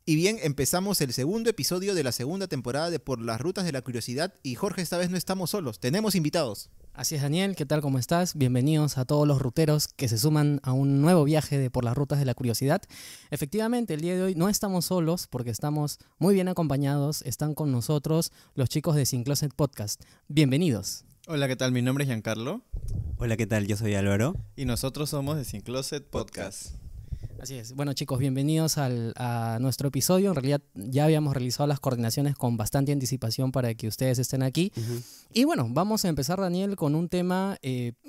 Y bien, empezamos el segundo episodio de la segunda temporada de Por las Rutas de la Curiosidad. Y Jorge, esta vez no estamos solos, tenemos invitados. Así es, Daniel, ¿qué tal? ¿Cómo estás? Bienvenidos a todos los ruteros que se suman a un nuevo viaje de Por las Rutas de la Curiosidad. Efectivamente, el día de hoy no estamos solos porque estamos muy bien acompañados. Están con nosotros los chicos de Sin Closet Podcast. Bienvenidos. Hola, ¿qué tal? Mi nombre es Giancarlo. Hola, ¿qué tal? Yo soy Álvaro. Y nosotros somos de Sin Closet Podcast. Así es. Bueno, chicos, bienvenidos a nuestro episodio. En realidad ya habíamos realizado las coordinaciones con bastante anticipación para que ustedes estén aquí. Y bueno, vamos a empezar, Daniel, con un tema,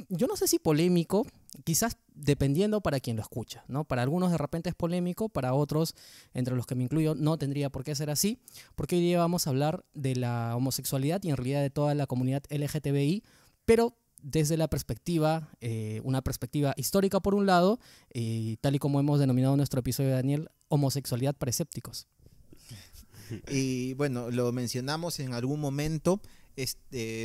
yo no sé si polémico, quizás dependiendo para quien lo escucha, ¿no? Para algunos de repente es polémico, para otros, entre los que me incluyo, no tendría por qué ser así, porque hoy día vamos a hablar de la homosexualidad y en realidad de toda la comunidad LGTBI, pero desde la perspectiva, una perspectiva histórica por un lado, tal y como hemos denominado nuestro episodio de Daniel, homosexualidad para escépticos. Y bueno, lo mencionamos en algún momento,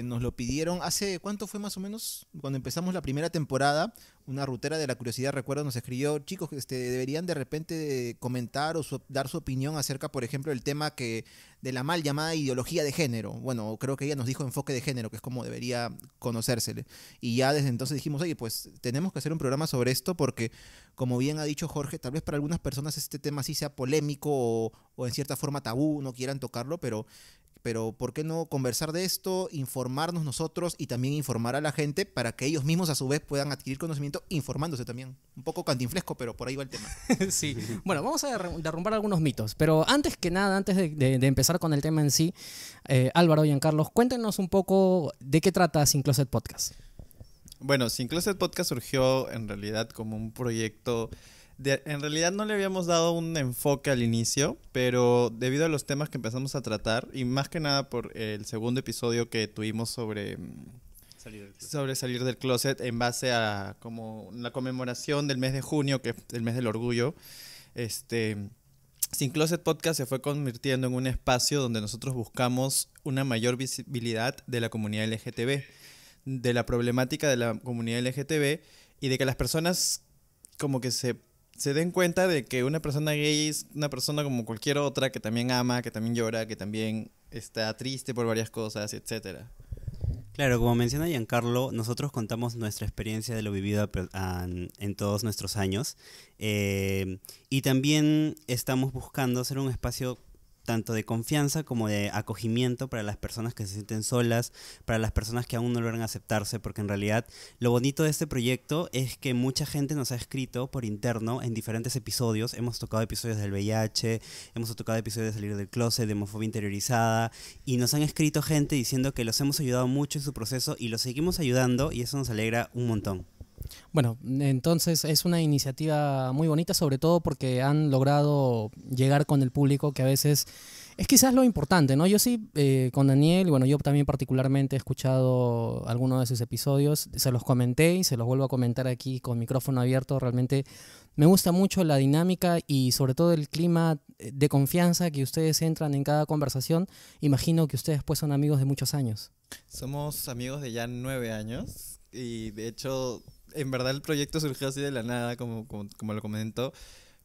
nos lo pidieron, ¿hace cuánto fue más o menos? Cuando empezamos la primera temporada, una rutera de la curiosidad, recuerdo, nos escribió, chicos, deberían de repente comentar o dar su opinión acerca, por ejemplo, del tema de la mal llamada ideología de género. Bueno, creo que ella nos dijo enfoque de género, que es como debería conocérsele. Y ya desde entonces dijimos, oye, pues tenemos que hacer un programa sobre esto porque, como bien ha dicho Jorge, tal vez para algunas personas este tema sí sea polémico o en cierta forma tabú, no quieran tocarlo, pero ¿por qué no conversar de esto, informarnos nosotros y también informar a la gente para que ellos mismos a su vez puedan adquirir conocimiento informándose también? Un poco cantinflesco, pero por ahí va el tema. Sí, bueno, vamos a derrumbar algunos mitos, pero antes que nada, antes de empezar con el tema en sí, Álvaro y Giancarlo, cuéntenos un poco de qué trata Sin Closet Podcast. Bueno, Sin Closet Podcast surgió en realidad como un proyecto. En realidad no le habíamos dado un enfoque al inicio, pero debido a los temas que empezamos a tratar, y más que nada por el segundo episodio que tuvimos sobre salir del closet en base a como la conmemoración del mes de junio, que es el mes del orgullo, Sin Closet Podcast se fue convirtiendo en un espacio donde nosotros buscamos una mayor visibilidad de la comunidad LGTB, de la problemática de la comunidad LGTB y de que las personas como que se den cuenta de que una persona gay es una persona como cualquier otra, que también ama, que también llora, que también está triste por varias cosas, etcétera. Claro, como menciona Giancarlo, nosotros contamos nuestra experiencia de lo vivido en todos nuestros años y también estamos buscando hacer un espacio tanto de confianza como de acogimiento para las personas que se sienten solas, para las personas que aún no logran aceptarse, porque en realidad lo bonito de este proyecto es que mucha gente nos ha escrito por interno en diferentes episodios. Hemos tocado episodios del VIH, hemos tocado episodios de salir del closet, de homofobia interiorizada, y nos han escrito gente diciendo que los hemos ayudado mucho en su proceso y los seguimos ayudando, y eso nos alegra un montón. Bueno, entonces es una iniciativa muy bonita, sobre todo porque han logrado llegar con el público, que a veces es quizás lo importante, ¿no? Yo sí, con Daniel, bueno, yo también particularmente he escuchado algunos de sus episodios, se los comenté y se los vuelvo a comentar aquí con micrófono abierto. Realmente me gusta mucho la dinámica y sobre todo el clima de confianza que ustedes entran en cada conversación. Imagino que ustedes pues son amigos de muchos años. Somos amigos de ya 9 años y de hecho, en verdad el proyecto surgió así de la nada, como lo comentó,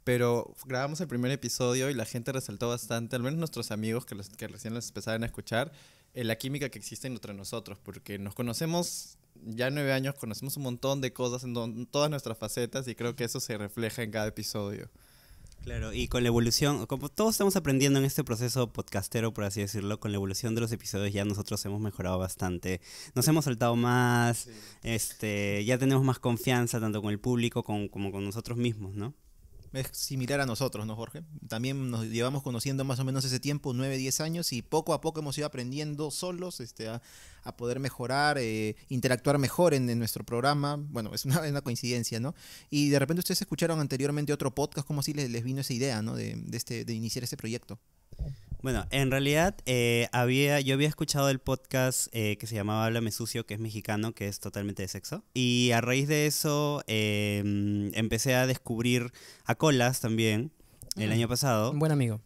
pero grabamos el primer episodio y la gente resaltó bastante, al menos nuestros amigos que recién los empezaron a escuchar, la química que existe entre nosotros, porque nos conocemos ya 9 años, conocemos un montón de cosas en todas nuestras facetas y creo que eso se refleja en cada episodio. Claro, y con la evolución, como todos estamos aprendiendo en este proceso podcastero, por así decirlo, con la evolución de los episodios ya nosotros hemos mejorado bastante. Nos hemos soltado más, sí. Ya tenemos más confianza tanto con el público como con nosotros mismos, ¿no? Es similar a nosotros, ¿no, Jorge? También nos llevamos conociendo más o menos ese tiempo, 9, 10 años, y poco a poco hemos ido aprendiendo solos a poder mejorar, interactuar mejor en nuestro programa. Bueno, es una coincidencia, ¿no? Y de repente ustedes escucharon anteriormente otro podcast, ¿cómo así les vino esa idea, ¿no? De iniciar este proyecto? Bueno, en realidad yo había escuchado el podcast que se llamaba Háblame Sucio, que es mexicano, que es totalmente de sexo. Y a raíz de eso empecé a descubrir a Colas también el año pasado. Un buen amigo.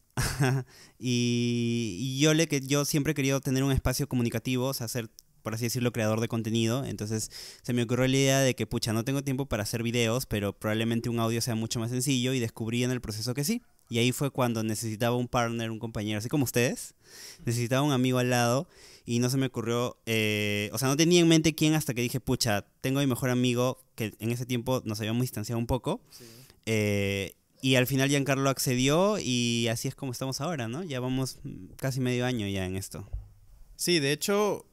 y yo siempre he querido tener un espacio comunicativo, o sea, ser, por así decirlo, creador de contenido. Entonces se me ocurrió la idea de que, no tengo tiempo para hacer videos, pero probablemente un audio sea mucho más sencillo, y descubrí en el proceso que sí. y ahí fue cuando necesitaba un partner, un compañero, así como ustedes, necesitaba un amigo al lado y no se me ocurrió, o sea, no tenía en mente quién hasta que dije, pucha, tengo a mi mejor amigo, que en ese tiempo nos habíamos distanciado un poco, y al final Giancarlo accedió y así es como estamos ahora, ¿no? Ya vamos casi medio año ya en esto. Sí, de hecho,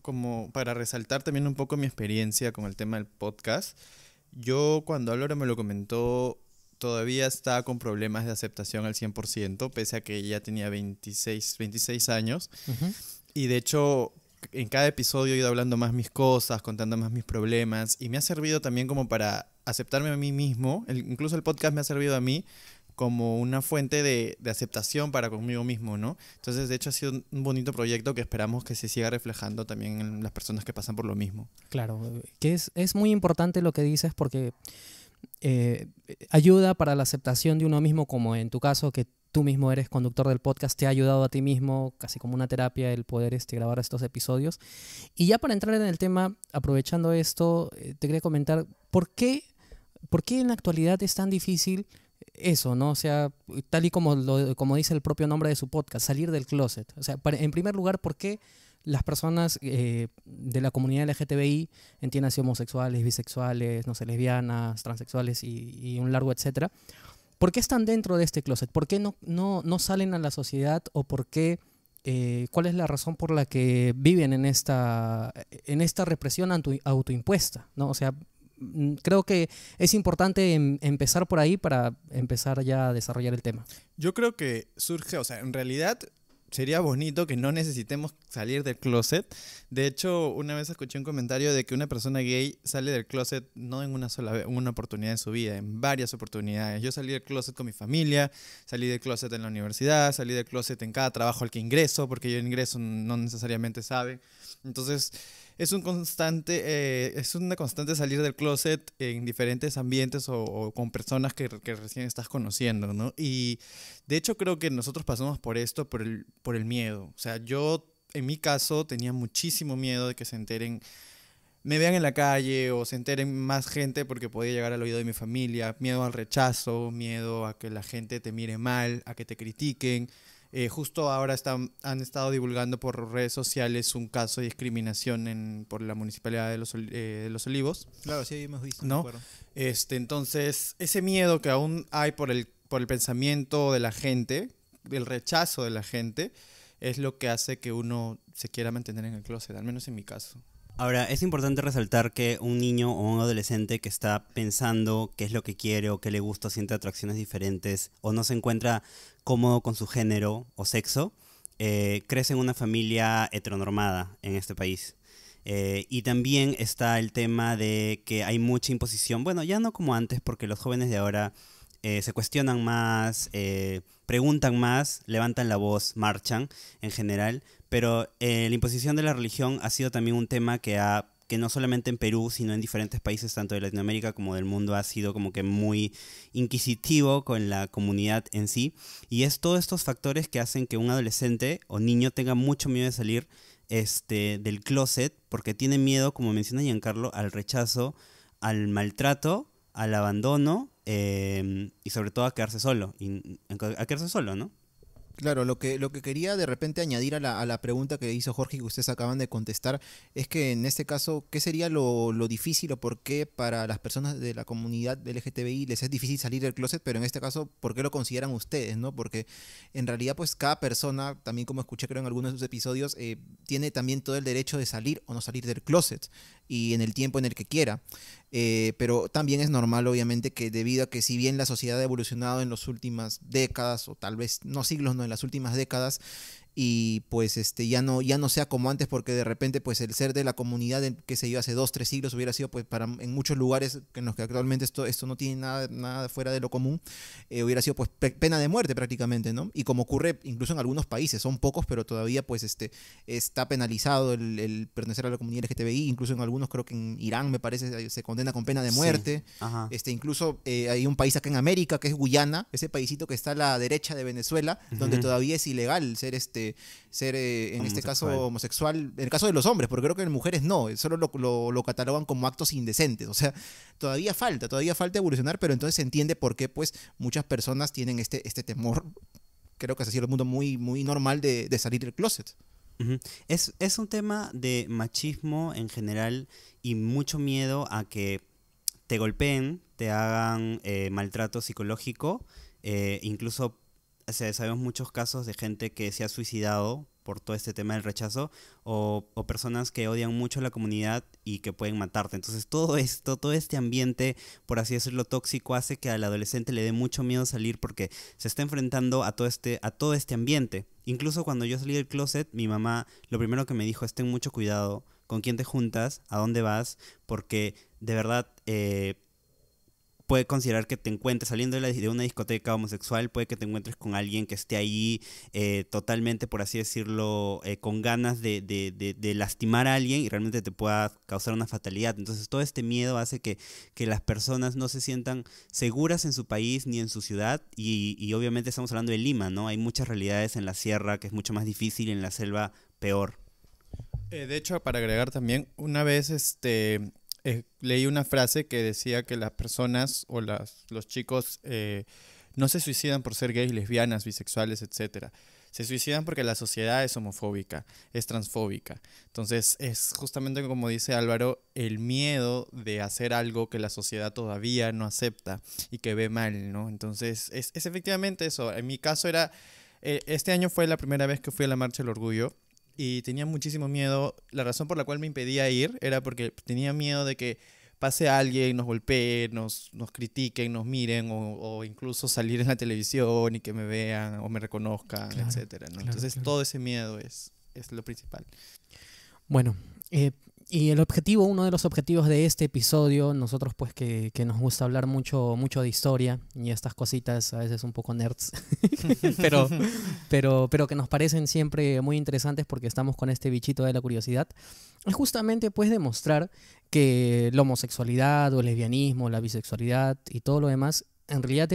como para resaltar también un poco mi experiencia con el tema del podcast, yo cuando Álvaro me lo comentó, todavía estaba con problemas de aceptación al 100%, pese a que ya tenía 26 años. Ujú. Y de hecho, en cada episodio he ido hablando más mis cosas, contando más mis problemas, y me ha servido también como para aceptarme a mí mismo. Incluso el podcast me ha servido a mí como una fuente de aceptación para conmigo mismo, ¿no? Entonces, de hecho, ha sido un bonito proyecto que esperamos que se siga reflejando también en las personas que pasan por lo mismo. Claro, que es muy importante lo que dices porque ayuda para la aceptación de uno mismo, como en tu caso, que tú mismo eres conductor del podcast, te ha ayudado a ti mismo, casi como una terapia, el poder grabar estos episodios. Y ya para entrar en el tema, aprovechando esto, te quería comentar, ¿por qué en la actualidad es tan difícil eso, ¿no? O sea, tal y como dice el propio nombre de su podcast, salir del closet. O sea, en primer lugar, ¿por qué las personas de la comunidad LGTBI, entiéndase homosexuales, bisexuales, no sé, lesbianas, transexuales y un largo etcétera, ¿por qué están dentro de este closet? ¿Por qué no salen a la sociedad o por qué, cuál es la razón por la que viven en esta represión autoimpuesta, ¿no? O sea, creo que es importante empezar por ahí para empezar ya a desarrollar el tema. Yo creo que surge, o sea, en realidad sería bonito que no necesitemos salir del closet. De hecho, una vez escuché un comentario de que una persona gay sale del closet no en una sola vez, una oportunidad en su vida, en varias oportunidades. Yo salí del closet con mi familia, salí del closet en la universidad, salí del closet en cada trabajo al que ingreso, porque yo ingreso no necesariamente saben. Entonces, es una constante salir del closet en diferentes ambientes o con personas que recién estás conociendo, ¿no? Y de hecho creo que nosotros pasamos por esto por el miedo. O sea, yo en mi caso tenía muchísimo miedo de que se enteren, me vean en la calle o se enteren más gente porque podía llegar al oído de mi familia. Miedo al rechazo, miedo a que la gente te mire mal, a que te critiquen. Justo ahora han estado divulgando por redes sociales un caso de discriminación por la Municipalidad de Los Olivos. Claro, sí, hemos visto. ¿No? Entonces, ese miedo que aún hay por el pensamiento de la gente, el rechazo de la gente, es lo que hace que uno se quiera mantener en el closet, al menos en mi caso. Ahora, es importante resaltar que un niño o un adolescente que está pensando qué es lo que quiere o qué le gusta, siente atracciones diferentes o no se encuentra cómodo con su género o sexo, crece en una familia heteronormada en este país. Y también está el tema de que hay mucha imposición, bueno, ya no como antes, porque los jóvenes de ahora se cuestionan más, preguntan más, levantan la voz, marchan en general, pero la imposición de la religión ha sido también un tema que no solamente en Perú, sino en diferentes países, tanto de Latinoamérica como del mundo, ha sido como que muy inquisitivo con la comunidad en sí. Y es todos estos factores que hacen que un adolescente o niño tenga mucho miedo de salir del closet, porque tiene miedo, como menciona Giancarlo, al rechazo, al maltrato, al abandono y sobre todo a quedarse solo. A quedarse solo, ¿no? Claro, lo que quería de repente añadir a la pregunta que hizo Jorge y que ustedes acaban de contestar es que en este caso, ¿qué sería lo difícil o por qué para las personas de la comunidad LGTBI les es difícil salir del closet? Pero en este caso, ¿por qué lo consideran ustedes, no? Porque en realidad, pues cada persona, también como escuché creo en algunos de sus episodios, tiene también todo el derecho de salir o no salir del closet y en el tiempo en el que quiera. Pero también es normal, obviamente, que debido a que si bien la sociedad ha evolucionado en las últimas décadas, o tal vez no siglos, no, en las últimas décadas, y pues ya no sea como antes, porque de repente pues el ser de la comunidad que se dio hace 2-3 siglos hubiera sido pues en muchos lugares en los que actualmente esto no tiene nada fuera de lo común, hubiera sido pues pena de muerte prácticamente, ¿no? Y como ocurre incluso en algunos países, son pocos, pero todavía pues está penalizado el pertenecer a la comunidad LGTBI, incluso en algunos, creo que en Irán me parece, se condena con pena de muerte. Sí. Ajá. Incluso hay un país acá en América que es Guyana, ese paisito que está a la derecha de Venezuela, donde todavía es ilegal ser ser en este caso Homosexual. homosexual, en el caso de los hombres, porque creo que en mujeres no, solo lo catalogan como actos indecentes. O sea, todavía falta evolucionar, pero entonces se entiende por qué pues muchas personas tienen este temor, creo que es así el mundo muy, muy normal de salir del closet. Ujú. Es un tema de machismo en general y mucho miedo a que te golpeen, te hagan maltrato psicológico, incluso sabemos muchos casos de gente que se ha suicidado por todo este tema del rechazo o personas que odian mucho a la comunidad y que pueden matarte. Entonces todo esto, todo este ambiente, por así decirlo, tóxico, hace que al adolescente le dé mucho miedo salir porque se está enfrentando a todo este ambiente. Incluso cuando yo salí del closet, mi mamá lo primero que me dijo es: ten mucho cuidado con quién te juntas, a dónde vas, porque de verdad puede considerar que te encuentres saliendo de una discoteca homosexual, puede que te encuentres con alguien que esté ahí totalmente, por así decirlo, con ganas de lastimar a alguien y realmente te pueda causar una fatalidad. Entonces todo este miedo hace que las personas no se sientan seguras en su país ni en su ciudad y obviamente estamos hablando de Lima, ¿no? Hay muchas realidades en la sierra que es mucho más difícil, en la selva peor. De hecho, para agregar también, una vez leí una frase que decía que las personas o los chicos no se suicidan por ser gays, lesbianas, bisexuales, etcétera. Se suicidan porque la sociedad es homofóbica, es transfóbica. Entonces es justamente como dice Álvaro, el miedo de hacer algo que la sociedad todavía no acepta y que ve mal, ¿no? Entonces es efectivamente eso. En mi caso este año fue la primera vez que fui a la Marcha del Orgullo. Y tenía muchísimo miedo. La razón por la cual me impedía ir era porque tenía miedo de que pase alguien, nos golpee, nos critiquen, nos miren o incluso salir en la televisión y que me vean o me reconozcan, Claro, etcétera, ¿no? claro, Entonces claro. todo ese miedo es lo principal. Bueno, y uno de los objetivos de este episodio, nosotros pues que nos gusta hablar mucho de historia y estas cositas a veces un poco nerds, pero que nos parecen siempre muy interesantes porque estamos con este bichito de la curiosidad, es justamente pues demostrar que la homosexualidad o el lesbianismo, la bisexualidad y todo lo demás en realidad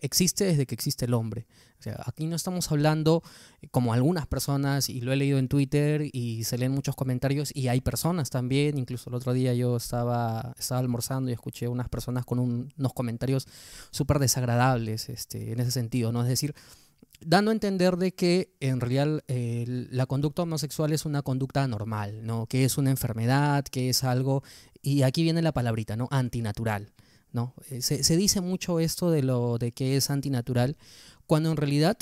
existe desde que existe el hombre. O sea, aquí no estamos hablando como algunas personas, y lo he leído en Twitter y se leen muchos comentarios y hay personas también, incluso el otro día yo estaba almorzando y escuché unas personas con unos comentarios súper desagradables en ese sentido, ¿no? Es decir, dando a entender de que en realidad la conducta homosexual es una conducta anormal, ¿no? Que es una enfermedad, que es algo, y aquí viene la palabrita, ¿no? Antinatural, ¿no? Se dice mucho esto de que es antinatural, cuando en realidad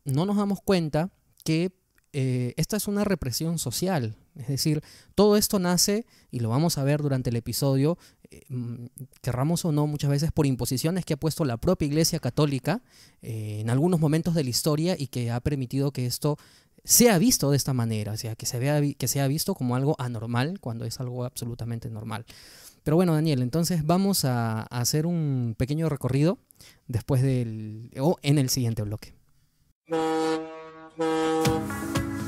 no nos damos cuenta que esta es una represión social. Es decir, todo esto nace, y lo vamos a ver durante el episodio, querramos o no, muchas veces por imposiciones que ha puesto la propia Iglesia Católica en algunos momentos de la historia y que ha permitido que esto sea visto de esta manera, o sea, que sea visto como algo anormal cuando es algo absolutamente normal. Pero bueno, Daniel, entonces vamos a hacer un pequeño recorrido después en el siguiente bloque.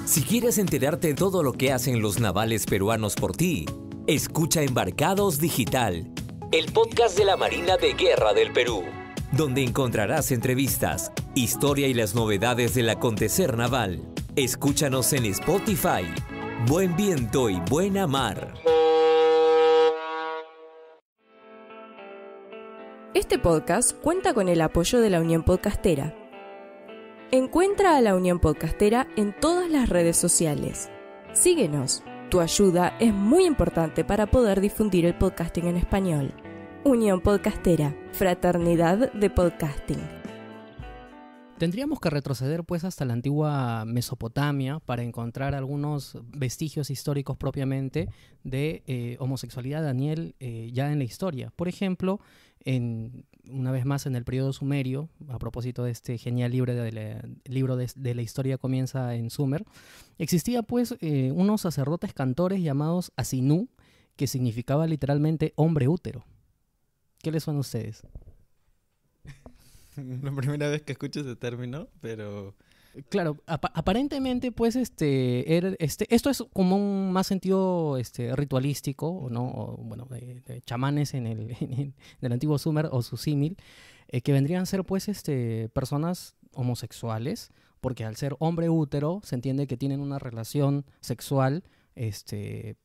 Si quieres enterarte de todo lo que hacen los navales peruanos por ti, escucha Embarcados Digital, el podcast de la Marina de Guerra del Perú, donde encontrarás entrevistas, historia y las novedades del acontecer naval. Escúchanos en Spotify. Buen viento y buena mar. Este podcast cuenta con el apoyo de la Unión Podcastera. Encuentra a la Unión Podcastera en todas las redes sociales. Síguenos. Tu ayuda es muy importante para poder difundir el podcasting en español. Unión Podcastera, Fraternidad de Podcasting. Tendríamos que retroceder pues hasta la antigua Mesopotamia para encontrar algunos vestigios históricos propiamente de homosexualidad, Daniel, ya en la historia. Por ejemplo, una vez más en el periodo sumerio, a propósito de este genial libro de la historia comienza en Sumer, existía pues unos sacerdotes cantores llamados Asinú, que significaba literalmente hombre útero. ¿Qué les suena a ustedes? La primera vez que escucho ese término, pero Claro, aparentemente, pues, esto es como un más sentido ritualístico, ¿no? O, bueno, de chamanes en el antiguo Sumer o su símil, que vendrían a ser, pues, personas homosexuales, porque al ser hombre útero se entiende que tienen una relación sexual,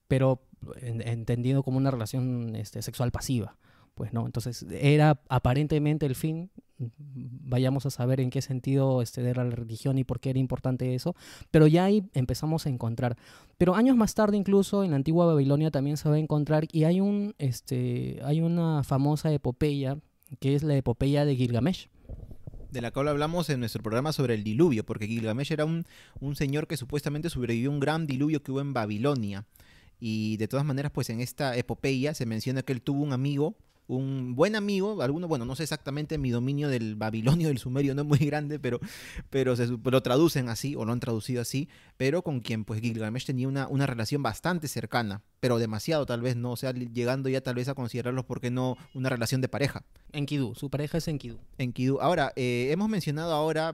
pero entendido como una relación sexual pasiva. Pues no, entonces era aparentemente el fin, vayamos a saber en qué sentido era la religión y por qué era importante eso, pero ya ahí empezamos a encontrar. Pero años más tarde incluso en la antigua Babilonia también se va a encontrar, y hay una famosa epopeya, que es la epopeya de Gilgamesh. De la cual hablamos en nuestro programa sobre el diluvio, porque Gilgamesh era un señor que supuestamente sobrevivió a un gran diluvio que hubo en Babilonia. Y de todas maneras, pues en esta epopeya se menciona que él tuvo un amigo, un buen amigo, bueno, no sé exactamente, mi dominio del babilonio, del sumerio no es muy grande, pero lo traducen así, o lo han traducido así, pero con quien pues Gilgamesh tenía una relación bastante cercana, pero demasiado tal vez, ¿no? O sea, llegando ya tal vez a considerarlos, ¿por qué no una relación de pareja? Enkidu, su pareja es Enkidu. Enkidu. Ahora, hemos mencionado ahora,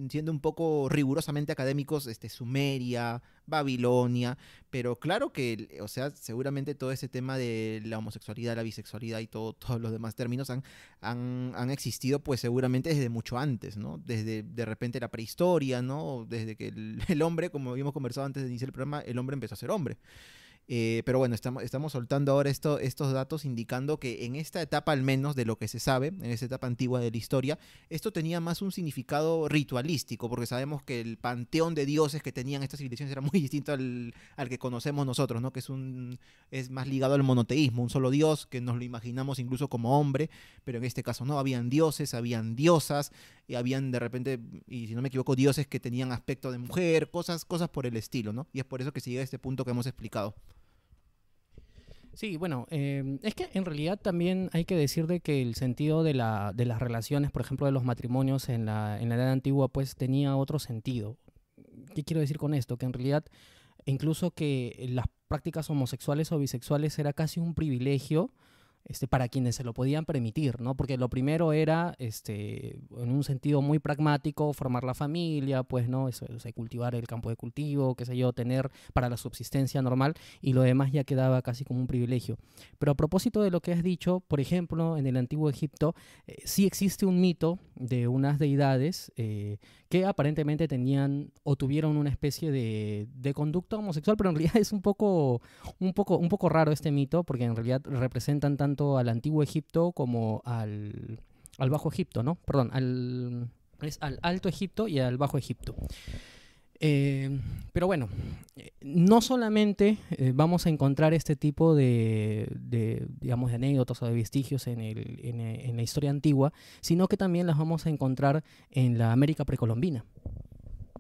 siendo un poco rigurosamente académicos, Sumeria, Babilonia, pero claro que, o sea, seguramente todo ese tema de la homosexualidad, la bisexualidad y todos los demás términos han existido pues seguramente desde mucho antes, ¿no? Desde de repente la prehistoria, ¿no? Desde que el hombre, como habíamos conversado antes de iniciar el programa, el hombre empezó a ser hombre. Pero bueno, estamos soltando ahora estos datos indicando que en esta etapa, al menos de lo que se sabe, en esta etapa antigua de la historia, esto tenía más un significado ritualístico, porque sabemos que el panteón de dioses que tenían estas civilizaciones era muy distinto al que conocemos nosotros, ¿no? Que es más ligado al monoteísmo, un solo dios que nos lo imaginamos incluso como hombre, pero en este caso no, habían dioses, habían diosas, y habían de repente, y si no me equivoco, dioses que tenían aspecto de mujer, cosas por el estilo, ¿no? Y es por eso que se llega a este punto que hemos explicado. Sí, bueno, es que en realidad también hay que decir de que el sentido de las relaciones, por ejemplo, de los matrimonios en la edad antigua, pues tenía otro sentido. ¿Qué quiero decir con esto? Que en realidad incluso que las prácticas homosexuales o bisexuales era casi un privilegio para quienes se lo podían permitir, ¿no? Porque lo primero era, en un sentido muy pragmático, formar la familia, pues, ¿no? Cultivar el campo de cultivo, qué sé yo, tener para la subsistencia normal, y lo demás ya quedaba casi como un privilegio. Pero a propósito de lo que has dicho, por ejemplo, en el antiguo Egipto, sí existe un mito de unas deidades que aparentemente tenían o tuvieron una especie de conducta homosexual, pero en realidad es un poco raro este mito, porque en realidad representan tanto al antiguo Egipto como al Bajo Egipto, ¿no? Perdón, al Alto Egipto y al Bajo Egipto. Pero bueno, no solamente vamos a encontrar este tipo digamos, de anécdotas o de vestigios en la historia antigua, sino que también las vamos a encontrar en la América precolombina.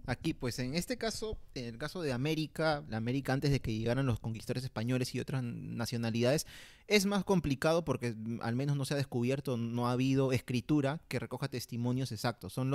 Aquí, pues en este caso, en el caso de América, la América antes de que llegaran los conquistadores españoles y otras nacionalidades, es más complicado porque al menos no se ha descubierto, no ha habido escritura que recoja testimonios exactos. Son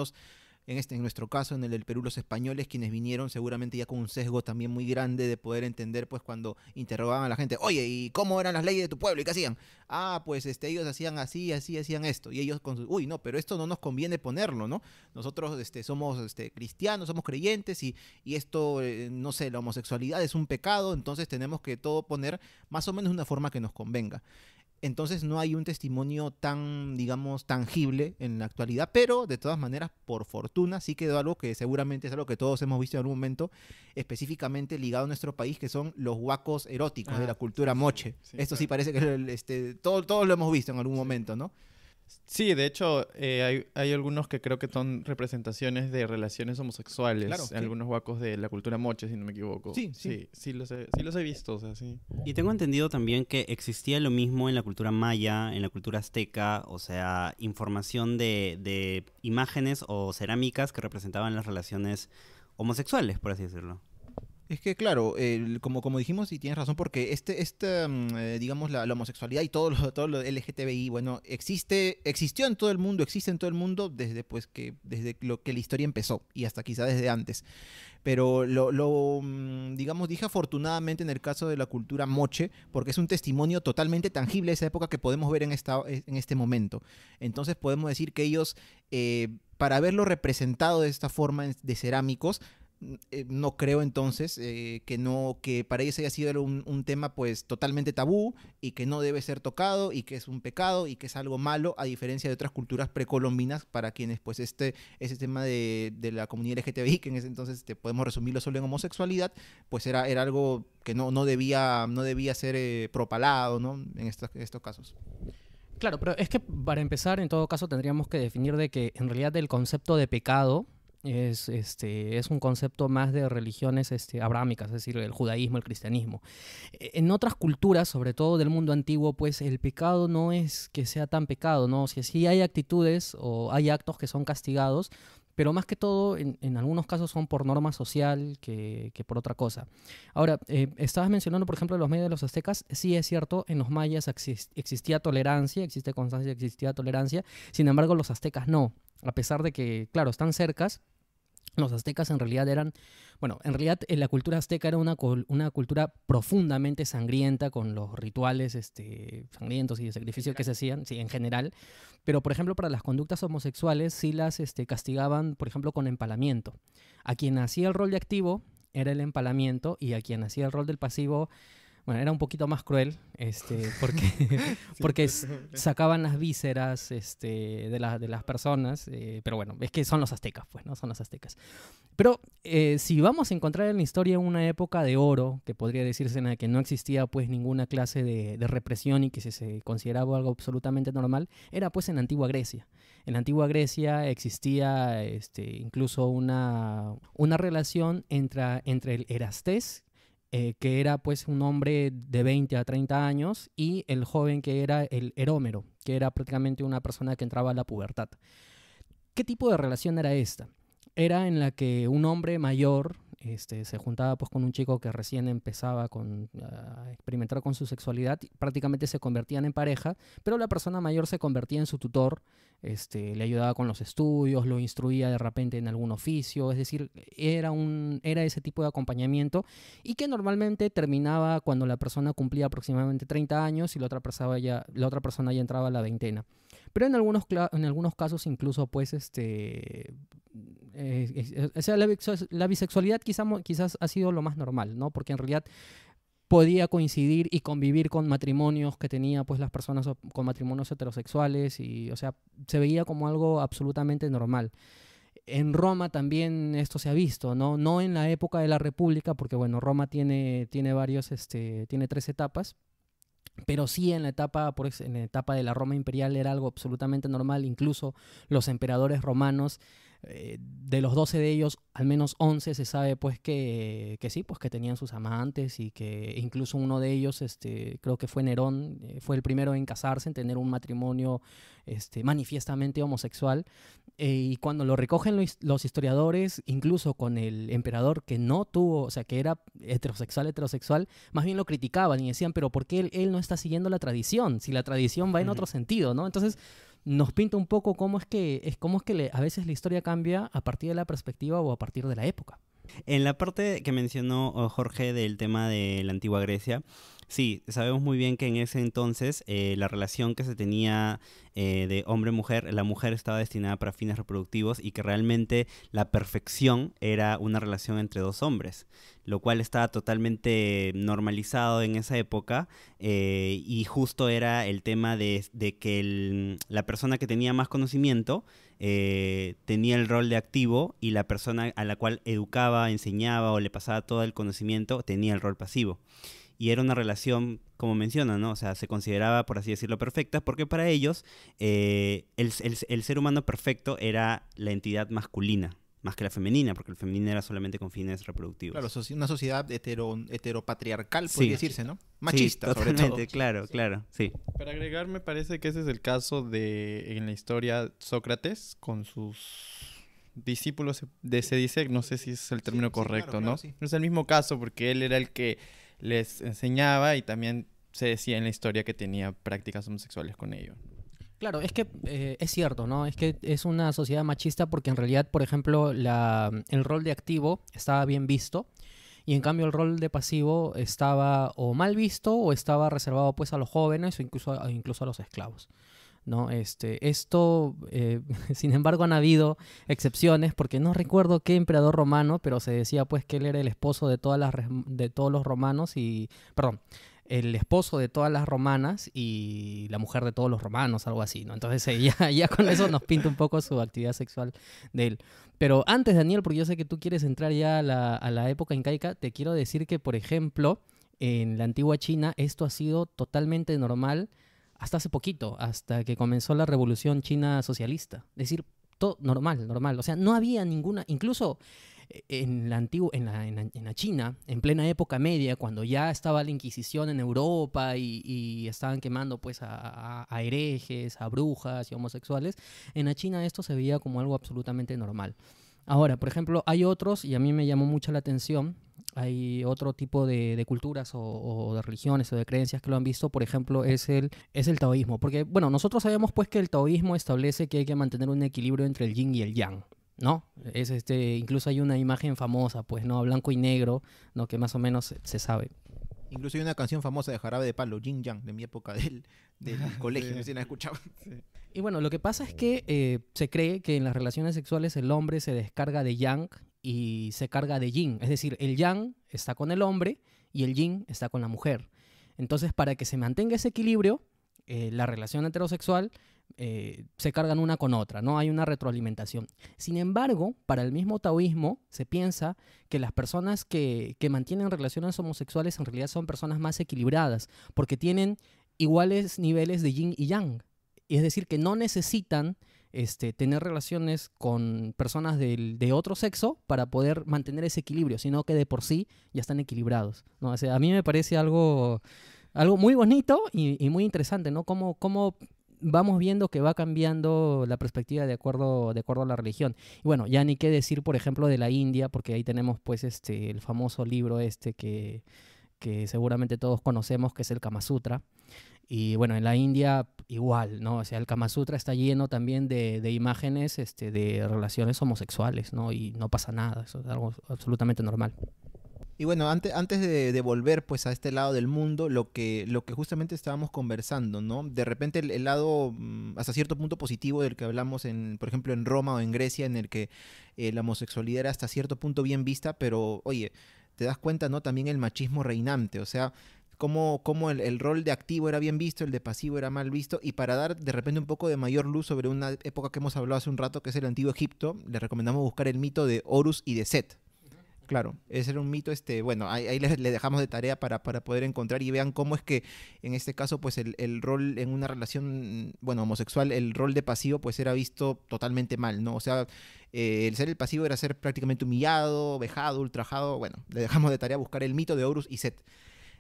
en nuestro caso, en el Perú, los españoles quienes vinieron seguramente ya con un sesgo también muy grande de poder entender, pues cuando interrogaban a la gente, oye, ¿y cómo eran las leyes de tu pueblo? ¿Y qué hacían? Ah, pues ellos hacían así, hacían esto. Y ellos uy, no, pero esto no nos conviene ponerlo, ¿no? Nosotros somos cristianos, somos creyentes y esto, no sé, la homosexualidad es un pecado, entonces tenemos que todo poner más o menos de una forma que nos convenga. Entonces no hay un testimonio tan, digamos, tangible en la actualidad, pero de todas maneras, por fortuna, sí quedó algo que seguramente es algo que todos hemos visto en algún momento, específicamente ligado a nuestro país, que son los huacos eróticos de la cultura moche. Sí, esto sí parece que todos lo hemos visto en algún momento, ¿no? Sí, de hecho, hay algunos que creo que son representaciones de relaciones homosexuales. Claro, sí. Algunos huacos de la cultura moche, si no me equivoco. Sí los he visto, o sea, sí. Y tengo entendido también que existía lo mismo en la cultura maya, en la cultura azteca, o sea, información de imágenes o cerámicas que representaban las relaciones homosexuales, por así decirlo. Es que claro, como dijimos, y tienes razón, porque digamos, la homosexualidad y todo lo LGTBI, bueno, existió en todo el mundo, existe en todo el mundo desde lo que la historia empezó y hasta quizá desde antes. Pero digamos, dije afortunadamente en el caso de la cultura moche, porque es un testimonio totalmente tangible de esa época que podemos ver en este momento. Entonces podemos decir que ellos, para verlo representado de esta forma de cerámicos, no creo entonces que para ellos haya sido un tema pues totalmente tabú y que no debe ser tocado y que es un pecado y que es algo malo, a diferencia de otras culturas precolombinas para quienes pues ese tema de la comunidad LGTBI, que en ese entonces podemos resumirlo solo en homosexualidad, pues era algo que no debía ser propalado, ¿no? En estos casos. Claro, pero es que para empezar, en todo caso, tendríamos que definir de que en realidad el concepto de pecado es un concepto más de religiones abrahámicas, es decir, el judaísmo, el cristianismo. En otras culturas, sobre todo del mundo antiguo, pues el pecado no es que sea tan pecado, ¿no? O sea, sí hay actitudes o hay actos que son castigados, pero más que todo, en algunos casos son por norma social que por otra cosa. Ahora, estabas mencionando, por ejemplo, los medios de los aztecas. Sí es cierto, en los mayas existía tolerancia, existe constancia, existía tolerancia. Sin embargo, los aztecas no. A pesar de que, claro, están cercas, los aztecas en realidad la cultura azteca era una cultura profundamente sangrienta, con los rituales sangrientos y de sacrificio que se hacían, sí, en general. Pero, por ejemplo, para las conductas homosexuales sí las castigaban, por ejemplo, con empalamiento. A quien hacía el rol de activo era el empalamiento, y a quien hacía el rol del pasivo, bueno, era un poquito más cruel, porque sacaban las vísceras de las personas, pero bueno, es que son los aztecas, pues, ¿no? Son los aztecas. Pero si vamos a encontrar en la historia una época de oro, que podría decirse en la que no existía pues ninguna clase de represión y que se consideraba algo absolutamente normal, era pues en la antigua Grecia. En la antigua Grecia existía incluso una relación entre el Erastés, que era pues un hombre de 20 a 30 años, y el joven que era el Erómero, que era prácticamente una persona que entraba a la pubertad. ¿Qué tipo de relación era esta? Era en la que un hombre mayor se juntaba pues con un chico que recién empezaba a experimentar con su sexualidad, y prácticamente se convertían en pareja, pero la persona mayor se convertía en su tutor, le ayudaba con los estudios, lo instruía de repente en algún oficio, es decir, era ese tipo de acompañamiento, y que normalmente terminaba cuando la persona cumplía aproximadamente 30 años y la otra persona ya entraba a la veintena. Pero en algunos casos incluso pues la bisexualidad quizás ha sido lo más normal, ¿no? Porque en realidad podía coincidir y convivir con matrimonios que tenía pues las personas con matrimonios heterosexuales, y o sea, se veía como algo absolutamente normal. En Roma también esto se ha visto, ¿no? No en la época de la República, porque bueno, Roma tiene 3 etapas. Pero sí en la etapa de la Roma imperial era algo absolutamente normal. Incluso los emperadores romanos, de los 12 de ellos, al menos 11 se sabe pues que sí, pues que tenían sus amantes, y que incluso uno de ellos, creo que fue Nerón, fue el primero en casarse, en tener un matrimonio manifiestamente homosexual. Y cuando lo recogen los historiadores, incluso con el emperador que no tuvo, o sea, que era heterosexual, más bien lo criticaban y decían, pero ¿por qué él no está siguiendo la tradición? Si la tradición va en otro sentido, ¿no? Entonces nos pinta un poco cómo es que a veces la historia cambia a partir de la perspectiva o a partir de la época. En la parte que mencionó Jorge del tema de la antigua Grecia, sí, sabemos muy bien que en ese entonces la relación que se tenía de hombre-mujer, la mujer estaba destinada para fines reproductivos, y que realmente la perfección era una relación entre 2 hombres, lo cual estaba totalmente normalizado en esa época, y justo era el tema de que la persona que tenía más conocimiento tenía el rol de activo, y la persona a la cual educaba, enseñaba o le pasaba todo el conocimiento tenía el rol pasivo. Y era una relación, como menciona, ¿no? O sea, se consideraba, por así decirlo, perfecta, porque para ellos el ser humano perfecto era la entidad masculina, más que la femenina, porque el femenino era solamente con fines reproductivos. Claro, una sociedad heteropatriarcal, podría decirse, ¿no? Machista, sí, sobre todo. Claro, sí. Para agregar, me parece que ese es el caso en la historia, Sócrates con sus discípulos, se dice, no sé si es el término correcto, claro, ¿no? Sí. Es el mismo caso, porque él era el que les enseñaba, y también se decía en la historia que tenía prácticas homosexuales con ellos. Claro, es que es cierto, ¿no? Es que es una sociedad machista porque en realidad, por ejemplo, el rol de activo estaba bien visto, y en cambio el rol de pasivo estaba o mal visto o estaba reservado pues a los jóvenes o incluso a los esclavos. ¿no? Esto, sin embargo, han habido excepciones, porque no recuerdo qué emperador romano, pero se decía pues que él era el esposo de de todos los romanos el esposo de todas las romanas y la mujer de todos los romanos, algo así, ¿no? Entonces ya con eso nos pinta un poco su actividad sexual de él. Pero antes, Daniel, porque yo sé que tú quieres entrar ya a la época incaica, te quiero decir que, por ejemplo, en la antigua China esto ha sido totalmente normal hasta hace poquito, hasta que comenzó la Revolución China Socialista. Es decir, todo normal. O sea, no había ninguna, incluso en la China, en plena época media, cuando ya estaba la Inquisición en Europa y estaban quemando pues a herejes, a brujas y homosexuales, en la China esto se veía como algo absolutamente normal. Ahora, por ejemplo, hay otros, y a mí me llamó mucho la atención, hay otro tipo de culturas o de religiones o de creencias que lo han visto, por ejemplo, es el taoísmo. Porque, bueno, nosotros sabemos pues que el taoísmo establece que hay que mantener un equilibrio entre el yin y el yang, ¿no? Incluso hay una imagen famosa, pues, ¿no? Blanco y negro, ¿no? Que más o menos se sabe. Incluso hay una canción famosa de Jarabe de Palo, Yin Yang, de mi época del colegio, no sé si la escuchaba. Sí. Y bueno, lo que pasa es que se cree que en las relaciones sexuales el hombre se descarga de yang y se carga de yin. Es decir, el yang está con el hombre y el yin está con la mujer. Entonces, para que se mantenga ese equilibrio, la relación heterosexual se cargan una con otra, ¿no? Hay una retroalimentación. Sin embargo, para el mismo taoísmo se piensa que las personas que mantienen relaciones homosexuales en realidad son personas más equilibradas, porque tienen iguales niveles de yin y yang. Es decir, que no necesitan tener relaciones con personas de otro sexo para poder mantener ese equilibrio, sino que de por sí ya están equilibrados, ¿no? O sea, a mí me parece algo muy bonito y muy interesante, ¿no? Cómo vamos viendo que va cambiando la perspectiva de acuerdo a la religión. Y bueno, ya ni qué decir, por ejemplo, de la India, porque ahí tenemos pues el famoso libro que seguramente todos conocemos, que es el Kama Sutra. Y bueno, en la India igual, ¿no? O sea, el Kama Sutra está lleno también de imágenes de relaciones homosexuales, ¿no? Y no pasa nada, eso es algo absolutamente normal. Y bueno, antes de volver pues a este lado del mundo, lo que justamente estábamos conversando, ¿no? De repente el lado hasta cierto punto positivo del que hablamos, por ejemplo, en Roma o en Grecia, en el que la homosexualidad era hasta cierto punto bien vista, pero oye, te das cuenta, ¿no? También el machismo reinante, o sea, cómo el rol de activo era bien visto, el de pasivo era mal visto, y para dar de repente un poco de mayor luz sobre una época que hemos hablado hace un rato, que es el Antiguo Egipto, les recomendamos buscar el mito de Horus y de Set. Claro, ese era un mito, bueno, ahí le dejamos de tarea para poder encontrar y vean cómo es que en este caso pues el rol en una relación, bueno, homosexual, el rol de pasivo pues era visto totalmente mal, ¿no? O sea, el ser el pasivo era ser prácticamente humillado, vejado, ultrajado. Bueno, le dejamos de tarea buscar el mito de Horus y Set.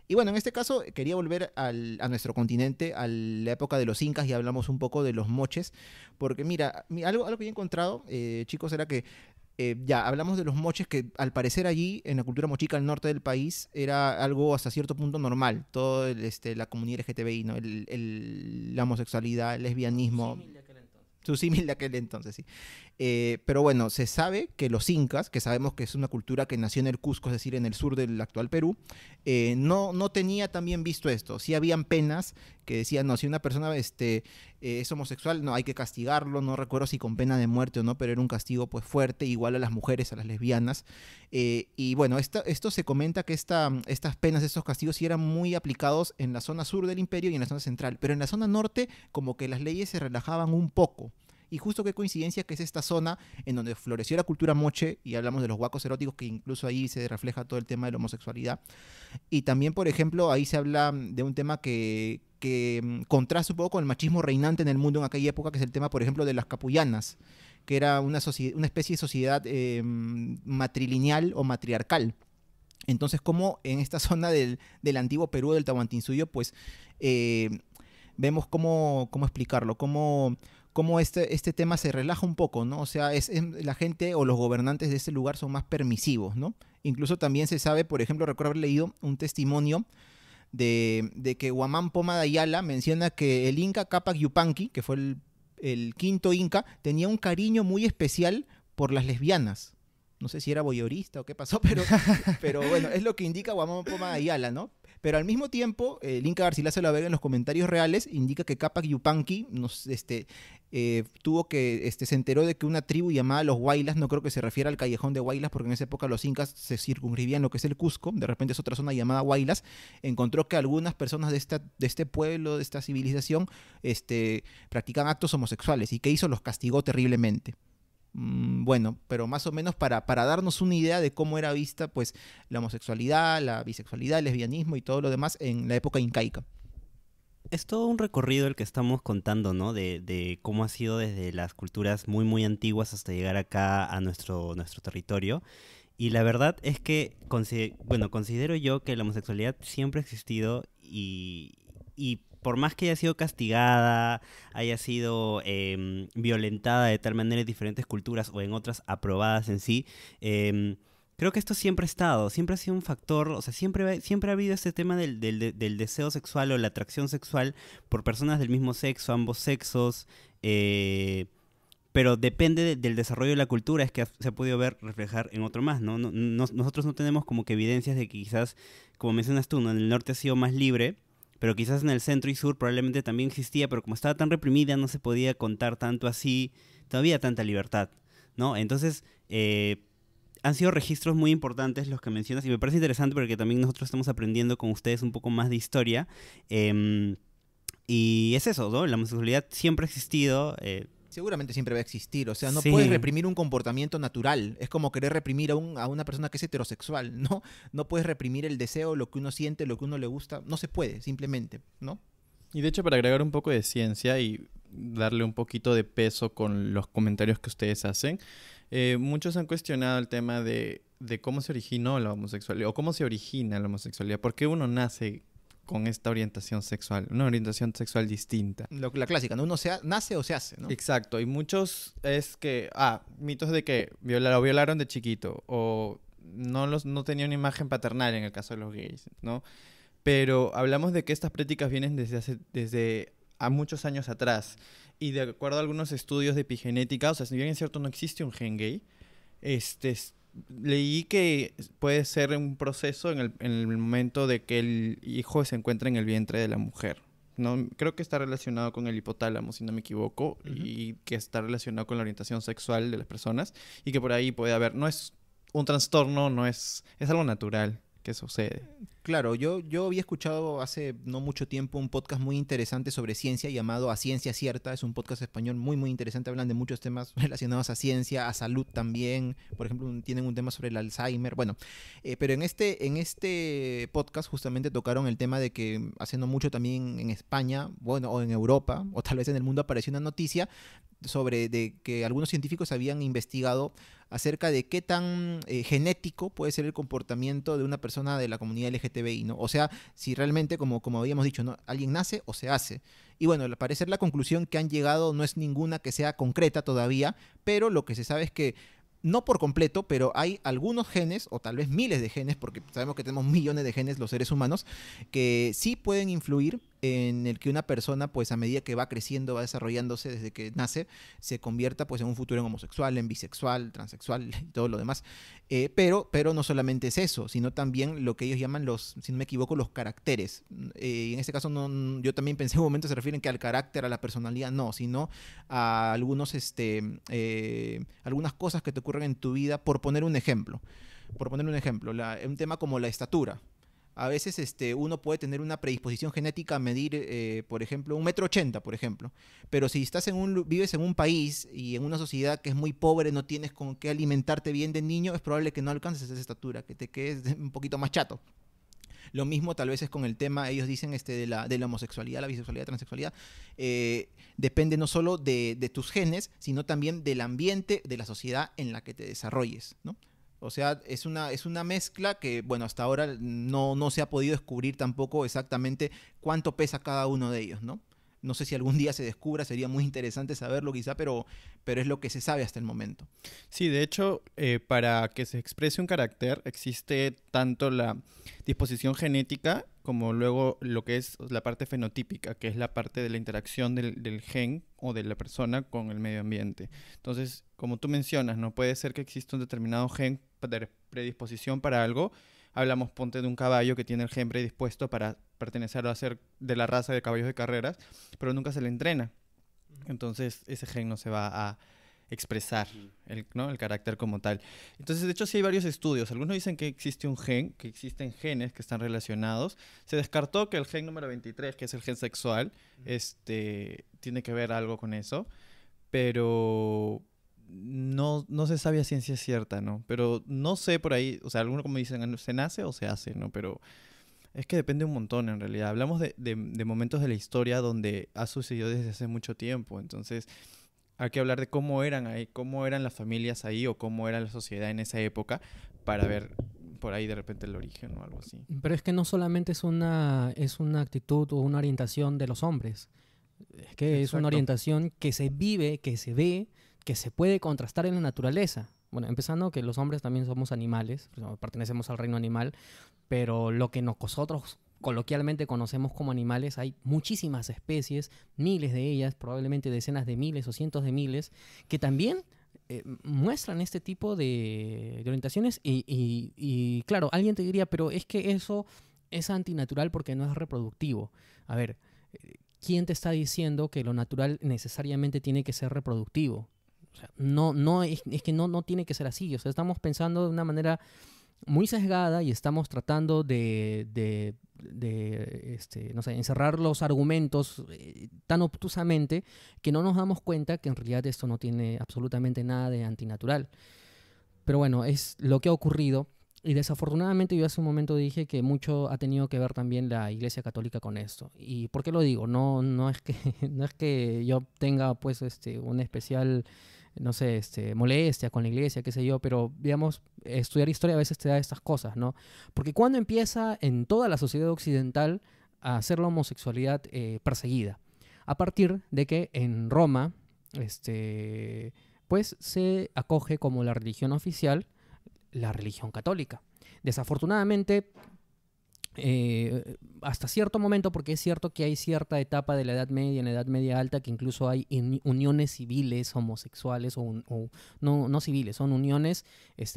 Y bueno, en este caso quería volver a nuestro continente, a la época de los incas, y hablamos un poco de los moches, porque mira, algo que he encontrado, chicos, era que ya hablamos de los moches, que al parecer allí, en la cultura mochica al norte del país, era algo hasta cierto punto normal. Todo la comunidad LGTBI, ¿no? La homosexualidad, el lesbianismo. Su símil de aquel entonces, sí. Pero bueno, se sabe que los incas, que sabemos que es una cultura que nació en el Cusco, es decir, en el sur del actual Perú, no tenía tan bien visto esto. Sí habían penas que decían, no, si una persona es homosexual, no, hay que castigarlo. No recuerdo si con pena de muerte o no, pero era un castigo pues fuerte, igual a las mujeres, a las lesbianas. Y bueno, esto se comenta que estas penas, estos castigos sí eran muy aplicados en la zona sur del imperio y en la zona central, pero en la zona norte como que las leyes se relajaban un poco. Y justo qué coincidencia que es esta zona en donde floreció la cultura moche, y hablamos de los huacos eróticos, que incluso ahí se refleja todo el tema de la homosexualidad. Y también, por ejemplo, ahí se habla de un tema que contrasta un poco con el machismo reinante en el mundo en aquella época, que es el tema, por ejemplo, de las capullanas, que era una especie de sociedad matrilineal o matriarcal. Entonces, como en esta zona del antiguo Perú, del Tahuantinsuyo, pues vemos cómo explicarlo, cómo este tema se relaja un poco, ¿no? O sea, la gente o los gobernantes de ese lugar son más permisivos, ¿no? Incluso también se sabe, por ejemplo, recuerdo haber leído un testimonio de que Huamán Poma de Ayala menciona que el Inca Cápac Yupanqui, que fue el quinto Inca, tenía un cariño muy especial por las lesbianas. No sé si era voyeurista o qué pasó, pero bueno, es lo que indica Huamán Poma de Ayala, ¿no? Pero al mismo tiempo, Inca Garcilaso de la Vega en los comentarios reales indica que Capac Yupanqui se enteró de que una tribu llamada los Huaylas, no creo que se refiera al callejón de Huaylas, porque en esa época los incas se circunscribían lo que es el Cusco, de repente es otra zona llamada Huaylas, encontró que algunas personas de este pueblo, de esta civilización, practican actos homosexuales, y que hizo, los castigó terriblemente. Bueno, pero más o menos para darnos una idea de cómo era vista pues la homosexualidad, la bisexualidad, el lesbianismo y todo lo demás en la época incaica. Es todo un recorrido el que estamos contando, ¿no? De cómo ha sido desde las culturas muy, muy antiguas hasta llegar acá a nuestro territorio. Y la verdad es que, considero yo que la homosexualidad siempre ha existido y por más que haya sido castigada, haya sido violentada de tal manera en diferentes culturas o en otras aprobadas en sí, creo que esto siempre ha estado, siempre ha sido un factor, o sea, siempre ha habido este tema del deseo sexual o la atracción sexual por personas del mismo sexo, ambos sexos, pero depende del desarrollo de la cultura, es que se ha podido ver reflejar en otro más, ¿no? Nosotros no tenemos como que evidencias de que quizás, como mencionas tú, ¿no? En el norte ha sido más libre, pero quizás en el centro y sur probablemente también existía, pero como estaba tan reprimida no se podía contar tanto así, todavía tanta libertad, ¿no? Entonces, han sido registros muy importantes los que mencionas y me parece interesante porque también nosotros estamos aprendiendo con ustedes un poco más de historia. Y es eso, ¿no? La homosexualidad siempre ha existido. Seguramente siempre va a existir, o sea, no Sí. puedes reprimir un comportamiento natural, es como querer reprimir a una persona que es heterosexual, ¿no? No puedes reprimir el deseo, lo que uno siente, lo que uno le gusta, no se puede, simplemente, ¿no? Y de hecho, para agregar un poco de ciencia y darle un poquito de peso con los comentarios que ustedes hacen, muchos han cuestionado el tema de cómo se originó la homosexualidad o cómo se origina la homosexualidad. ¿Por qué uno nace con esta orientación sexual? Una orientación sexual distinta. La clásica, ¿no? Uno nace o se hace, ¿no? Exacto. Y muchos es que, mitos de que lo violaron de chiquito o no tenía una imagen paternal en el caso de los gays, ¿no? Pero hablamos de que estas prácticas vienen desde a muchos años atrás. Y de acuerdo a algunos estudios de epigenética, o sea, si bien es cierto no existe un gen gay, leí que puede ser un proceso en el momento de que el hijo se encuentra en el vientre de la mujer, ¿no? Creo que está relacionado con el hipotálamo, si no me equivoco, y que está relacionado con la orientación sexual de las personas, y que por ahí puede haber, no es un trastorno, es algo natural que sucede. Claro, yo había escuchado hace no mucho tiempo un podcast muy interesante sobre ciencia llamado A Ciencia Cierta. Es un podcast español muy, muy interesante. Hablan de muchos temas relacionados a ciencia, a salud también. Por ejemplo, tienen un tema sobre el Alzheimer. Bueno, pero en este podcast justamente tocaron el tema de que hace no mucho también en España, bueno, o en Europa, o tal vez en el mundo apareció una noticia sobre de que algunos científicos habían investigado acerca de qué tan genético puede ser el comportamiento de una persona de la comunidad LGTBI, ¿no? O sea, si realmente, como habíamos dicho, ¿no? Alguien nace o se hace. Y bueno, al parecer la conclusión que han llegado no es ninguna que sea concreta todavía, pero lo que se sabe es que no por completo, pero hay algunos genes, o tal vez miles de genes, porque sabemos que tenemos millones de genes los seres humanos, que sí pueden influir en el que una persona, pues a medida que va creciendo, va desarrollándose desde que nace, se convierta pues en un futuro en homosexual, en bisexual, transexual y todo lo demás. Pero no solamente es eso, sino también lo que ellos llaman si no me equivoco, los caracteres. Y en este caso yo también pensé en un momento se refieren que al carácter, a la personalidad, no, sino a algunas cosas que te ocurren en tu vida, por poner un ejemplo. Un tema como la estatura. A veces uno puede tener una predisposición genética a medir, por ejemplo, 1,80 m, por ejemplo. Pero si vives en un país y en una sociedad que es muy pobre, no tienes con qué alimentarte bien de niño, es probable que no alcances esa estatura, que te quedes un poquito más chato. Lo mismo tal vez es con el tema, ellos dicen, de la homosexualidad, la bisexualidad, transexualidad. Depende no solo de tus genes, sino también del ambiente, de la sociedad en la que te desarrolles, ¿no? O sea, es una mezcla que, bueno, hasta ahora no se ha podido descubrir tampoco exactamente cuánto pesa cada uno de ellos, ¿no? No sé si algún día se descubra, sería muy interesante saberlo quizá, pero es lo que se sabe hasta el momento. Sí, de hecho, para que se exprese un carácter existe tanto la disposición genética como luego lo que es la parte fenotípica, que es la parte de la interacción del gen o de la persona con el medio ambiente. Entonces, como tú mencionas, no puede ser que exista un determinado gen de predisposición para algo, hablamos, ponte, de un caballo que tiene el gen predispuesto para pertenecer a ser de la raza de caballos de carreras, pero nunca se le entrena. Entonces ese gen no se va a expresar, ¿no? El carácter como tal. Entonces, de hecho, sí hay varios estudios. Algunos dicen que existe un gen, que existen genes que están relacionados. Se descartó que el gen número 23, que es el gen sexual, tiene que ver algo con eso, pero no se sabe a ciencia cierta, ¿no? Pero no sé por ahí, o sea, algunos como dicen, ¿se nace o se hace, no? Pero es que depende un montón, en realidad. Hablamos de momentos de la historia donde ha sucedido desde hace mucho tiempo, entonces hay que hablar de cómo eran ahí, cómo eran las familias ahí o cómo era la sociedad en esa época para ver por ahí de repente el origen o algo así. Pero es que no solamente es una actitud o una orientación de los hombres. Es que es una orientación que se vive, que se ve, que se puede contrastar en la naturaleza. Bueno, empezando que los hombres también somos animales, pertenecemos al reino animal, pero lo que nosotros coloquialmente conocemos como animales, hay muchísimas especies, miles de ellas, probablemente decenas de miles o cientos de miles, que también muestran este tipo de orientaciones y claro, alguien te diría, pero es que eso es antinatural porque no es reproductivo. A ver, ¿quién te está diciendo que lo natural necesariamente tiene que ser reproductivo? O sea, es que no tiene que ser así. O sea, estamos pensando de una manera muy sesgada y estamos tratando no sé, encerrar los argumentos tan obtusamente que no nos damos cuenta que en realidad esto no tiene absolutamente nada de antinatural. Pero bueno, es lo que ha ocurrido. Y desafortunadamente yo hace un momento dije que mucho ha tenido que ver también la Iglesia Católica con esto. ¿Y por qué lo digo? No es que yo tenga pues un especial, no sé, molestia con la Iglesia, qué sé yo, pero digamos, estudiar historia a veces te da estas cosas, ¿no? Porque cuando empieza en toda la sociedad occidental a ser la homosexualidad perseguida, a partir de que en Roma, pues se acoge como la religión oficial la religión católica. Desafortunadamente, hasta cierto momento, porque es cierto que hay cierta etapa de la Edad Media, en la Edad Media Alta, que incluso hay uniones civiles homosexuales, o no civiles, son uniones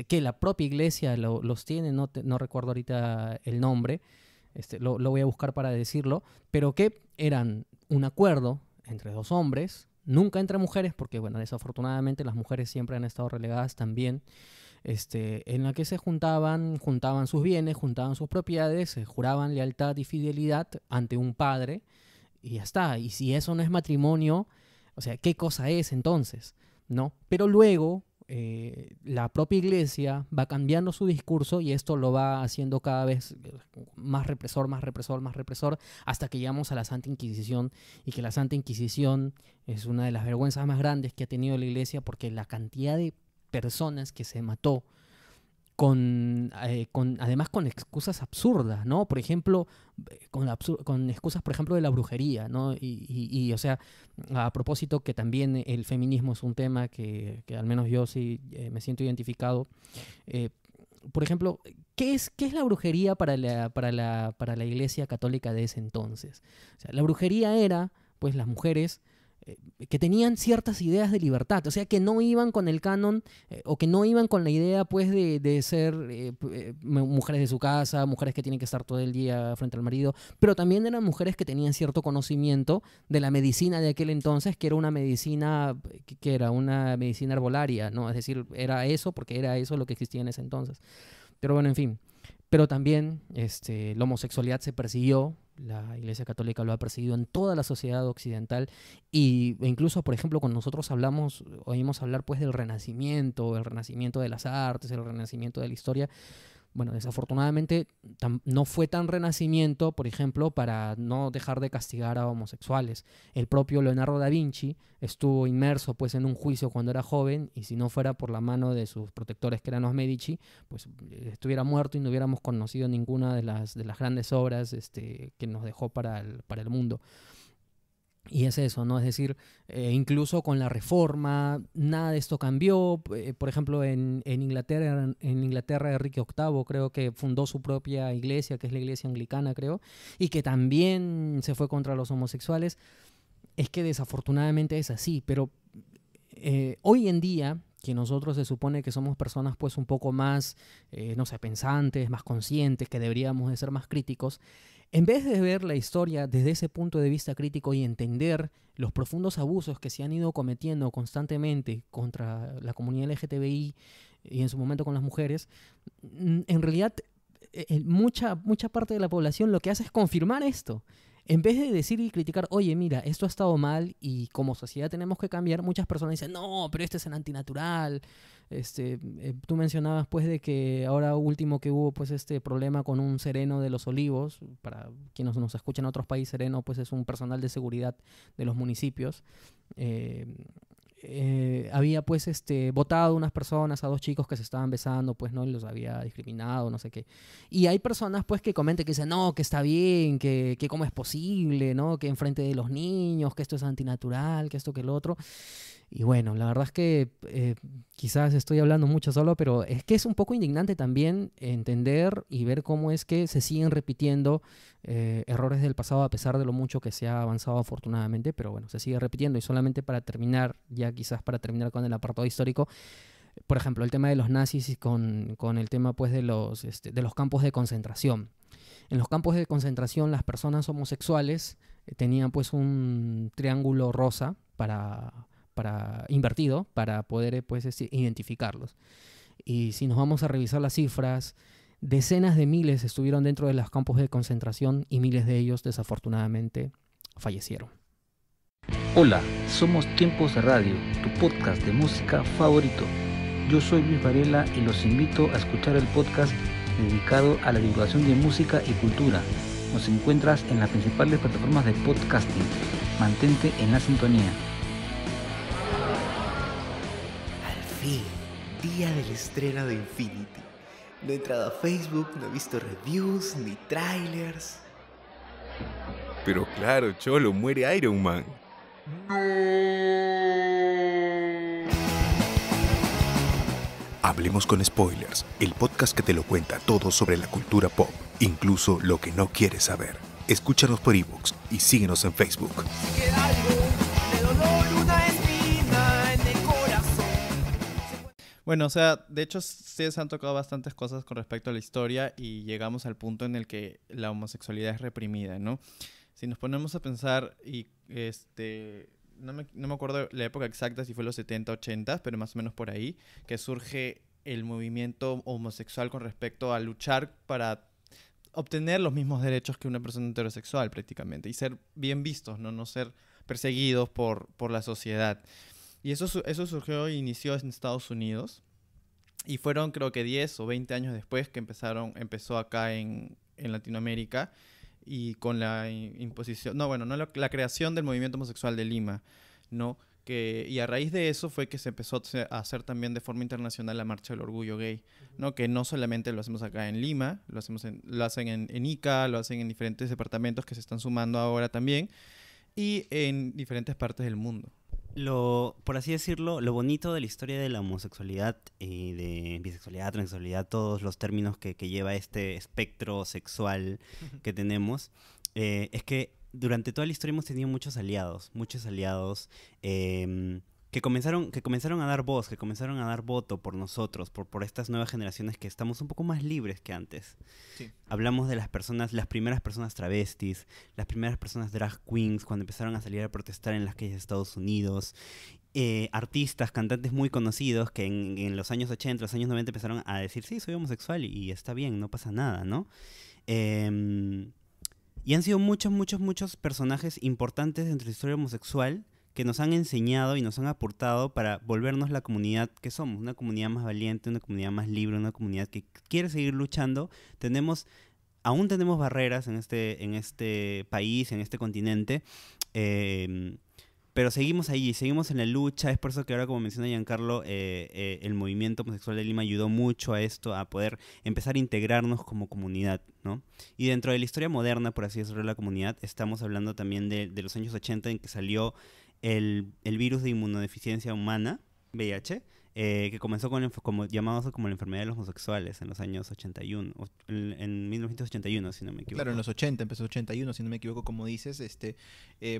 que la propia iglesia los tiene, no recuerdo ahorita el nombre, lo voy a buscar para decirlo, pero que eran un acuerdo entre dos hombres, nunca entre mujeres, porque bueno, desafortunadamente las mujeres siempre han estado relegadas también, en la que se juntaban sus bienes, juntaban sus propiedades, se juraban lealtad y fidelidad ante un padre y ya está. Y si eso no es matrimonio, o sea, ¿qué cosa es entonces? ¿No? Pero luego la propia iglesia va cambiando su discurso y esto lo va haciendo cada vez más represor, hasta que llegamos a la Santa Inquisición, y que la Santa Inquisición es una de las vergüenzas más grandes que ha tenido la iglesia, porque la cantidad de personas que se mató además con excusas absurdas, ¿no? Por ejemplo, con excusas, por ejemplo, de la brujería, ¿no? Y o sea, a propósito que también el feminismo es un tema que al menos yo sí me siento identificado. Por ejemplo, ¿qué es la brujería para la Iglesia Católica de ese entonces? O sea, la brujería era, pues, las mujeres que tenían ciertas ideas de libertad, o sea, que no iban con el canon o que no iban con la idea pues de ser mujeres de su casa, mujeres que tienen que estar todo el día frente al marido, pero también eran mujeres que tenían cierto conocimiento de la medicina de aquel entonces, que era una medicina herbolaria, ¿no? Es decir, era eso porque era eso lo que existía en ese entonces. Pero bueno, en fin. Pero también la homosexualidad se persiguió, la Iglesia Católica lo ha perseguido en toda la sociedad occidental, e incluso, por ejemplo, cuando nosotros oímos hablar pues del Renacimiento, el renacimiento de las artes, el renacimiento de la historia. Bueno, desafortunadamente no fue tan renacimiento, por ejemplo, para no dejar de castigar a homosexuales. El propio Leonardo da Vinci estuvo inmerso pues en un juicio cuando era joven, y si no fuera por la mano de sus protectores, que eran los Medici, pues estuviera muerto y no hubiéramos conocido ninguna de las grandes obras que nos dejó para el mundo. Y es eso, ¿no? Es decir, incluso con la Reforma, nada de esto cambió. Por ejemplo, en Inglaterra, Enrique VIII creo que fundó su propia iglesia, que es la iglesia anglicana, creo, y que también se fue contra los homosexuales. Es que desafortunadamente es así, pero hoy en día, que nosotros se supone que somos personas pues un poco más, no sé, pensantes, más conscientes, que deberíamos de ser más críticos, en vez de ver la historia desde ese punto de vista crítico y entender los profundos abusos que se han ido cometiendo constantemente contra la comunidad LGTBI y en su momento con las mujeres, en realidad mucha parte de la población lo que hace es confirmar esto. En vez de decir y criticar, oye, mira, esto ha estado mal y como sociedad tenemos que cambiar, muchas personas dicen, no, pero este es el antinatural. Tú mencionabas pues de que ahora último que hubo pues este problema con un sereno de Los Olivos. Para quienes nos escuchan en otros países, sereno pues es un personal de seguridad de los municipios. Había pues votado unas personas a dos chicos que se estaban besando, pues no, y los había discriminado, no sé qué. Y hay personas pues que comentan que dicen, no, que está bien, que cómo es posible, ¿no? Que enfrente de los niños, que esto es antinatural, que esto, que el otro. Y bueno, la verdad es que quizás estoy hablando mucho solo, pero es que es un poco indignante también entender y ver cómo es que se siguen repitiendo errores del pasado a pesar de lo mucho que se ha avanzado afortunadamente, pero bueno, se sigue repitiendo. Y solamente para terminar, ya quizás para terminar con el apartado histórico, por ejemplo, el tema de los nazis y con el tema pues de los campos de concentración. En los campos de concentración las personas homosexuales tenían pues un triángulo rosa invertido para poder pues identificarlos. Y si nos vamos a revisar las cifras, decenas de miles estuvieron dentro de los campos de concentración y miles de ellos desafortunadamente fallecieron. Hola, somos Tiempos de Radio, tu podcast de música favorito. Yo soy Luis Varela y los invito a escuchar el podcast dedicado a la divulgación de música y cultura. Nos encuentras en las principales plataformas de podcasting. Mantente en la sintonía. Día del estreno de Infinity. No he entrado a Facebook, no he visto reviews ni trailers. Pero claro, cholo, muere Iron Man. Hablemos con Spoilers, el podcast que te lo cuenta todo sobre la cultura pop, incluso lo que no quieres saber. Escúchanos por iVoox y síguenos en Facebook. Bueno, o sea, de hecho sí se han tocado bastantes cosas con respecto a la historia y llegamos al punto en el que la homosexualidad es reprimida, ¿no? Si nos ponemos a pensar y no me acuerdo la época exacta, si fue los 70, 80, pero más o menos por ahí, que surge el movimiento homosexual con respecto a luchar para obtener los mismos derechos que una persona heterosexual prácticamente y ser bien vistos, no ser perseguidos por la sociedad. Y eso surgió e inició en Estados Unidos. Y fueron creo que 10 o 20 años después que empezó acá en Latinoamérica. Y con la imposición... la creación del movimiento homosexual de Lima, ¿no? Y a raíz de eso fue que se empezó a hacer también de forma internacional la Marcha del Orgullo Gay, ¿no? Que no solamente lo hacemos acá en Lima, lo hacen en Ica, lo hacen en diferentes departamentos que se están sumando ahora también. Y en diferentes partes del mundo. Por así decirlo, lo bonito de la historia de la homosexualidad y de bisexualidad, transexualidad, todos los términos que lleva este espectro sexual que tenemos, es que durante toda la historia hemos tenido muchos aliados que comenzaron a dar voz, que comenzaron a dar voto por nosotros, por estas nuevas generaciones que estamos un poco más libres que antes. Sí. Hablamos de las primeras personas travestis, las primeras personas drag queens, cuando empezaron a salir a protestar en las calles de Estados Unidos. Artistas, cantantes muy conocidos que en los años 80, los años 90 empezaron a decir, sí, soy homosexual y está bien, no pasa nada, ¿no? Y han sido muchos personajes importantes dentro de la historia homosexual que nos han enseñado y nos han aportado para volvernos la comunidad que somos, una comunidad más valiente, una comunidad más libre, una comunidad que quiere seguir luchando. Aún tenemos barreras en este país, en este continente, pero seguimos ahí, seguimos en la lucha. Es por eso que ahora, como menciona Giancarlo, el movimiento homosexual de Lima ayudó mucho a esto, a poder empezar a integrarnos como comunidad, ¿no? Y dentro de la historia moderna, por así decirlo, de la comunidad, estamos hablando también de los años 80 en que salió el virus de inmunodeficiencia humana, VIH, que comenzó como llamados como la enfermedad de los homosexuales en los años 81, en 1981, si no me equivoco. Claro, en los 80, empezó 81, si no me equivoco, como dices.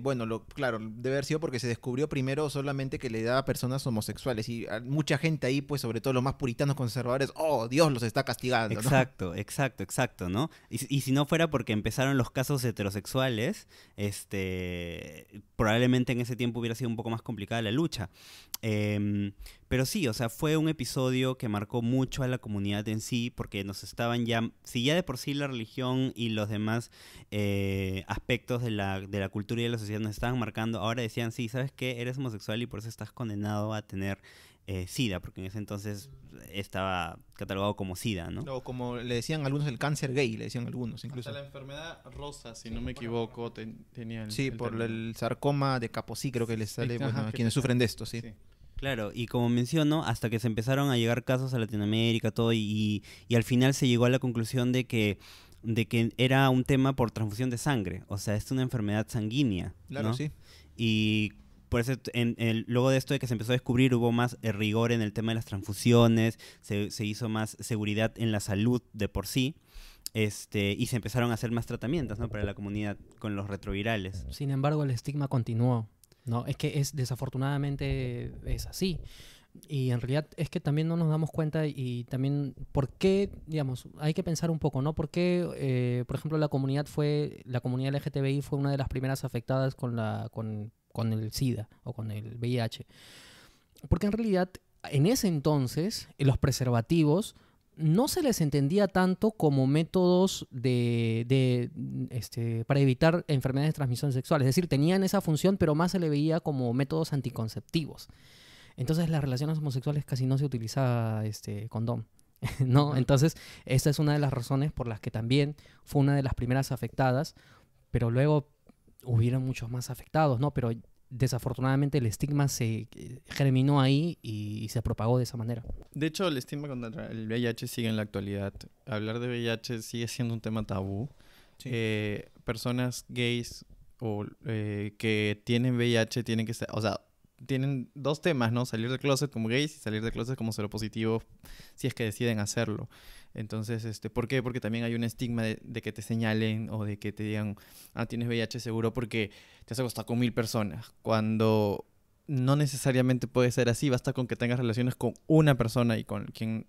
Bueno, claro, debe haber sido porque se descubrió primero solamente que le daba a personas homosexuales. Y mucha gente ahí, pues sobre todo los más puritanos conservadores, oh, Dios los está castigando, ¿no? Exacto, ¿no? Y si no fuera porque empezaron los casos heterosexuales, probablemente en ese tiempo hubiera sido un poco más complicada la lucha. Pero sí, o sea, fue un episodio que marcó mucho a la comunidad en sí, porque nos estaban si ya de por sí la religión y los demás aspectos de la cultura y de la sociedad nos estaban marcando, ahora decían, sí, ¿sabes qué? Eres homosexual y por eso estás condenado a tener SIDA, porque en ese entonces estaba catalogado como SIDA, ¿no? O como le decían algunos, el cáncer gay, le decían algunos incluso. Hasta la enfermedad rosa, si no me equivoco, tenía Sí, por el sarcoma de Kaposi creo que les sale, bueno, a quienes sufren de esto, sí. Claro, y como menciono, hasta que se empezaron a llegar casos a Latinoamérica, todo, y al final se llegó a la conclusión de que era un tema por transfusión de sangre, o sea, es una enfermedad sanguínea, Claro, ¿no? sí. Y por eso, luego de esto de que se empezó a descubrir, hubo más rigor en el tema de las transfusiones, se hizo más seguridad en la salud de por sí, y se empezaron a hacer más tratamientos, ¿no? Para la comunidad con los retrovirales. Sin embargo, el estigma continuó, ¿no? Es que desafortunadamente es así. Y en realidad es que también no nos damos cuenta y también por qué, digamos, hay que pensar un poco, ¿no? Por qué, por ejemplo, la comunidad LGTBI fue una de las primeras afectadas con el SIDA o con el VIH. Porque en realidad, en ese entonces, los preservativos no se les entendía tanto como métodos para evitar enfermedades de transmisión sexual. Es decir, tenían esa función, pero más se le veía como métodos anticonceptivos. Entonces, las relaciones homosexuales casi no se utiliza condón, ¿no? Entonces, esta es una de las razones por las que también fue una de las primeras afectadas, pero luego hubieron muchos más afectados, ¿no? Pero desafortunadamente el estigma se germinó ahí y se propagó de esa manera. De hecho, el estigma contra el VIH sigue en la actualidad. Hablar de VIH sigue siendo un tema tabú. Sí. Personas gays o que tienen VIH tienen que estar, o sea, tienen dos temas, ¿no? Salir del closet como gays y salir del closet como seropositivos si es que deciden hacerlo. Entonces, ¿por qué? Porque también hay un estigma de que te señalen o de que te digan, tienes VIH seguro porque te has acostado con 1000 personas. Cuando no necesariamente puede ser así, basta con que tengas relaciones con una persona y con quien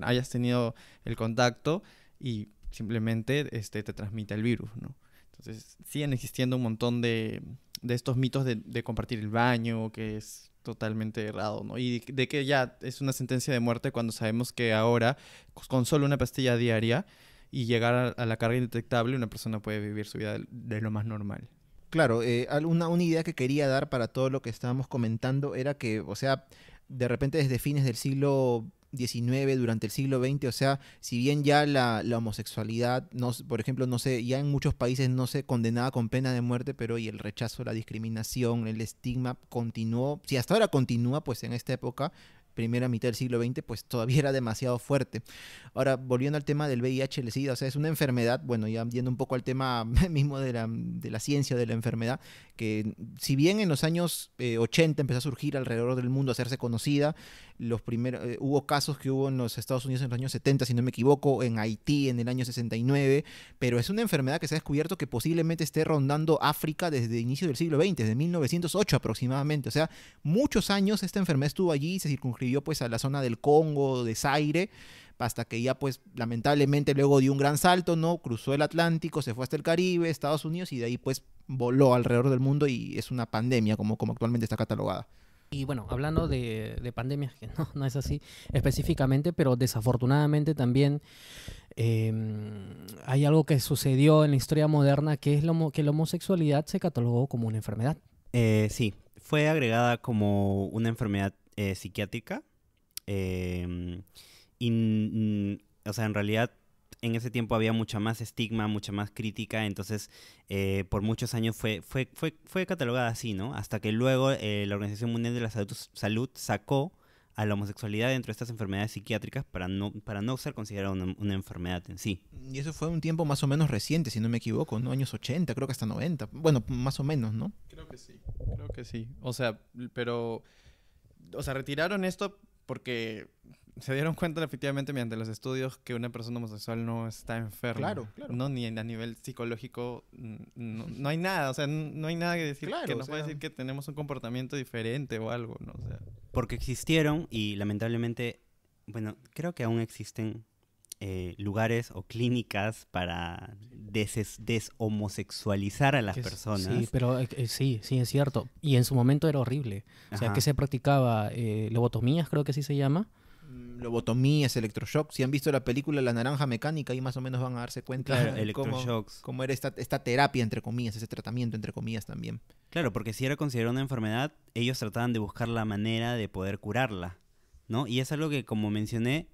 hayas tenido el contacto y simplemente te transmite el virus, ¿no? Entonces, siguen existiendo un montón de estos mitos de compartir el baño, que es totalmente errado, ¿no? Y de que ya es una sentencia de muerte cuando sabemos que ahora, con solo una pastilla diaria y llegar a la carga indetectable, una persona puede vivir su vida de lo más normal. Claro, una idea que quería dar para todo lo que estábamos comentando era que, o sea, de repente desde fines del siglo XIX, durante el siglo XX, o sea, si bien ya la homosexualidad, por ejemplo, no sé, ya en muchos países no se condenaba con pena de muerte, pero y el rechazo, la discriminación, el estigma continuó, si hasta ahora continúa, pues en esta época, primera mitad del siglo XX, pues todavía era demasiado fuerte. Ahora, volviendo al tema del VIH, el SIDA, o sea, es una enfermedad, bueno, ya yendo un poco al tema mismo de la ciencia de la enfermedad, que si bien en los años 80 empezó a surgir alrededor del mundo, a hacerse conocida, hubo casos que hubo en los Estados Unidos en los años 70, si no me equivoco, en Haití en el año 69, pero es una enfermedad que se ha descubierto que posiblemente esté rondando África desde el inicio del siglo XX, desde 1908 aproximadamente, o sea, muchos años esta enfermedad estuvo allí y se circunscribió pues a la zona del Congo, de Zaire, hasta que ya pues lamentablemente luego dio un gran salto, ¿no? Cruzó el Atlántico, se fue hasta el Caribe, Estados Unidos, y de ahí pues voló alrededor del mundo y es una pandemia como actualmente está catalogada. Y bueno, hablando de pandemias, que no es así específicamente, pero desafortunadamente también hay algo que sucedió en la historia moderna, que es que la homosexualidad se catalogó como una enfermedad. Sí, fue agregada como una enfermedad psiquiátrica. O sea, en realidad en ese tiempo había mucha más estigma, mucha más crítica, entonces por muchos años fue catalogada así, ¿no? Hasta que luego la Organización Mundial de la Salud sacó a la homosexualidad dentro de estas enfermedades psiquiátricas para no ser considerada una enfermedad en sí. Y eso fue un tiempo más o menos reciente, si no me equivoco, ¿no? Años 80, creo que hasta 90. Bueno, más o menos, ¿no? Creo que sí. O sea, retiraron esto porque se dieron cuenta efectivamente mediante los estudios que una persona homosexual no está enferma. Claro. No, ni a nivel psicológico, no hay nada, o sea, no hay nada que decir Claro, que o nos pueda sea. decir que tenemos un comportamiento diferente o algo, ¿no? O sea, Porque existieron y lamentablemente, bueno, creo que aún existen lugares o clínicas para deshomosexualizar a las personas. Sí, pero sí, es cierto. Y en su momento era horrible. O sea, Ajá. que se practicaba lobotomías, creo que así se llama. Lobotomías, electroshock. Si han visto la película La Naranja Mecánica, ahí más o menos van a darse cuenta Claro, cómo, electroshocks. cómo era esta terapia, entre comillas, ese tratamiento, entre comillas, también. Claro, porque si era considerada una enfermedad, ellos trataban de buscar la manera de poder curarla, ¿no? Y es algo que, como mencioné,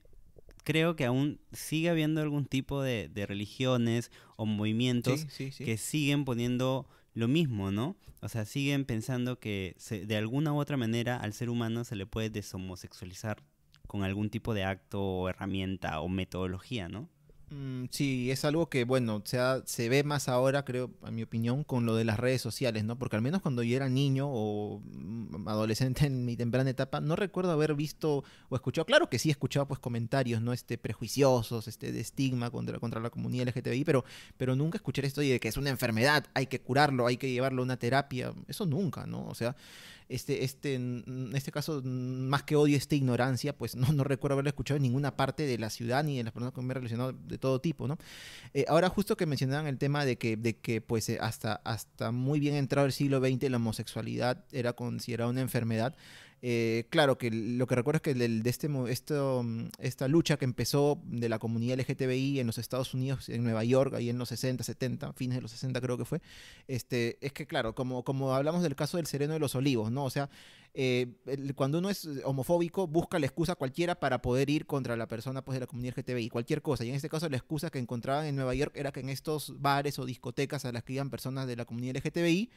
creo que aún sigue habiendo algún tipo de religiones o movimientos Sí. que siguen poniendo lo mismo, ¿no? O sea, siguen pensando que de alguna u otra manera al ser humano se le puede deshomosexualizar con algún tipo de acto o herramienta o metodología, ¿no? Sí, es algo que, bueno, se ve más ahora, creo, a mi opinión, con lo de las redes sociales, ¿no? Porque al menos cuando yo era niño o adolescente en mi temprana etapa, no recuerdo haber visto o escuchado, claro que sí he escuchado pues comentarios, ¿no? Prejuiciosos, de estigma contra la comunidad LGTBI, pero nunca escuché esto de que es una enfermedad, hay que curarlo, hay que llevarlo a una terapia, eso nunca, ¿no? O sea, en este caso, más que odio, ignorancia, pues no recuerdo haberlo escuchado en ninguna parte de la ciudad ni de las personas con que me he relacionado de todo tipo, ¿no? Ahora, justo que mencionaban el tema de que pues, hasta muy bien entrado el siglo XX la homosexualidad era considerada una enfermedad. Claro, que lo que recuerdo es que esta lucha que empezó de la comunidad LGTBI en los Estados Unidos, en Nueva York, ahí en los 60, 70, fines de los 60 creo que fue, es que claro, como hablamos del caso del Sereno de los Olivos, ¿no? O sea, cuando uno es homofóbico, busca la excusa cualquiera para poder ir contra la persona pues, de la comunidad LGTBI, cualquier cosa. Y en este caso la excusa que encontraban en Nueva York era que en estos bares o discotecas a las que iban personas de la comunidad LGTBI,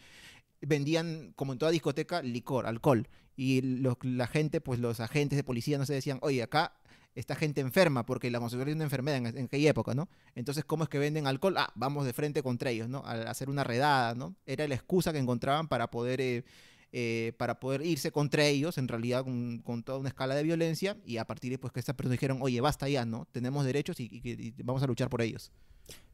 vendían, como en toda discoteca, licor, alcohol. Y la gente, pues los agentes de policía, no se decían, oye, acá está gente enferma, porque la homosexualidad es una enfermedad en aquella época, ¿no? Entonces, ¿cómo es que venden alcohol? Ah, vamos de frente contra ellos, ¿no? A hacer una redada, ¿no? Era la excusa que encontraban para poder irse contra ellos, en realidad con toda una escala de violencia, y a partir de pues, que estas personas dijeron, oye, basta ya, ¿no? Tenemos derechos y vamos a luchar por ellos.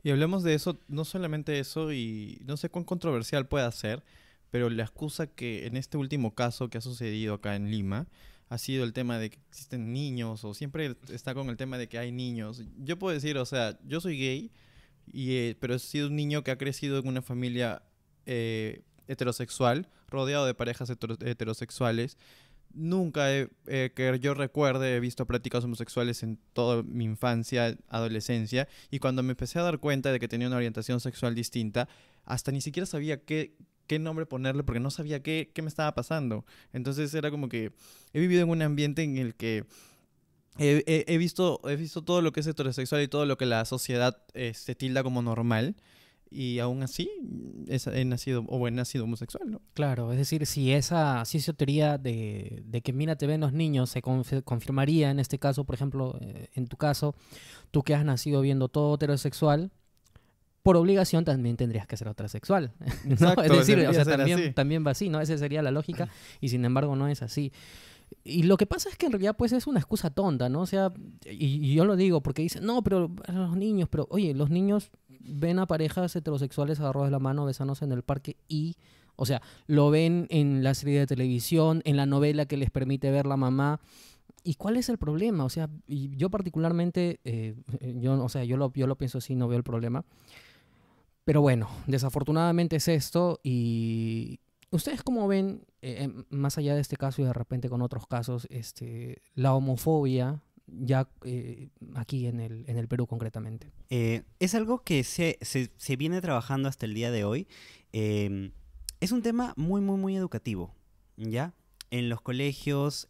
y hablemos de eso, no solamente eso, y no sé cuán controversial pueda ser, pero la excusa que en este último caso que ha sucedido acá en Lima ha sido el tema de que existen niños, o siempre está con el tema de que hay niños. Yo puedo decir, o sea, yo soy gay, pero he sido un niño que ha crecido en una familia heterosexual, rodeado de parejas heterosexuales. Nunca, que yo recuerde, he visto prácticas homosexuales en toda mi infancia, adolescencia, y cuando me empecé a dar cuenta de que tenía una orientación sexual distinta, hasta ni siquiera sabía qué nombre ponerle, porque no sabía qué me estaba pasando. Entonces era como que he vivido en un ambiente en el que he visto todo lo que es heterosexual y todo lo que la sociedad se tilda como normal, y aún así he nacido homosexual, ¿no? Claro, es decir, si esa teoría de que mira, te ven los niños se confirmaría en este caso, por ejemplo, en tu caso, tú que has nacido viendo todo heterosexual, por obligación también tendrías que ser heterosexual, ¿no? Exacto, Es decir, debería o sea, ser así. también va así, ¿no? Esa sería la lógica, y sin embargo no es así. Y lo que pasa es que en realidad pues es una excusa tonta, ¿no? O sea, y yo lo digo porque dicen, no, pero los niños, pero oye, los niños ven a parejas heterosexuales agarrados de la mano, besándose en el parque y, o sea, lo ven en la serie de televisión, en la novela que les permite ver la mamá. ¿Y cuál es el problema? O sea, y yo particularmente, yo lo pienso así, no veo el problema. Pero bueno, desafortunadamente es esto. Y ¿ustedes cómo ven, más allá de este caso y de repente con otros casos, la homofobia ya aquí en el Perú concretamente? Es algo que se viene trabajando hasta el día de hoy. Es un tema muy, muy, muy educativo, ¿ya? En los colegios,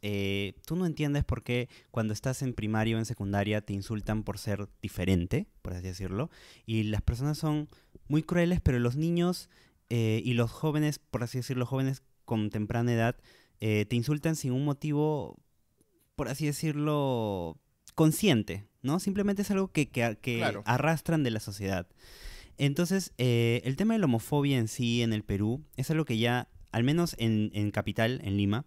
tú no entiendes por qué cuando estás en primaria o en secundaria te insultan por ser diferente, por así decirlo. Y las personas son muy crueles, pero los niños y los jóvenes, por así decirlo, jóvenes con temprana edad, te insultan sin un motivo, por así decirlo, consciente, ¿no? Simplemente es algo que Claro. arrastran de la sociedad. Entonces, el tema de la homofobia en sí en el Perú es algo que ya, al menos en Capital, en Lima,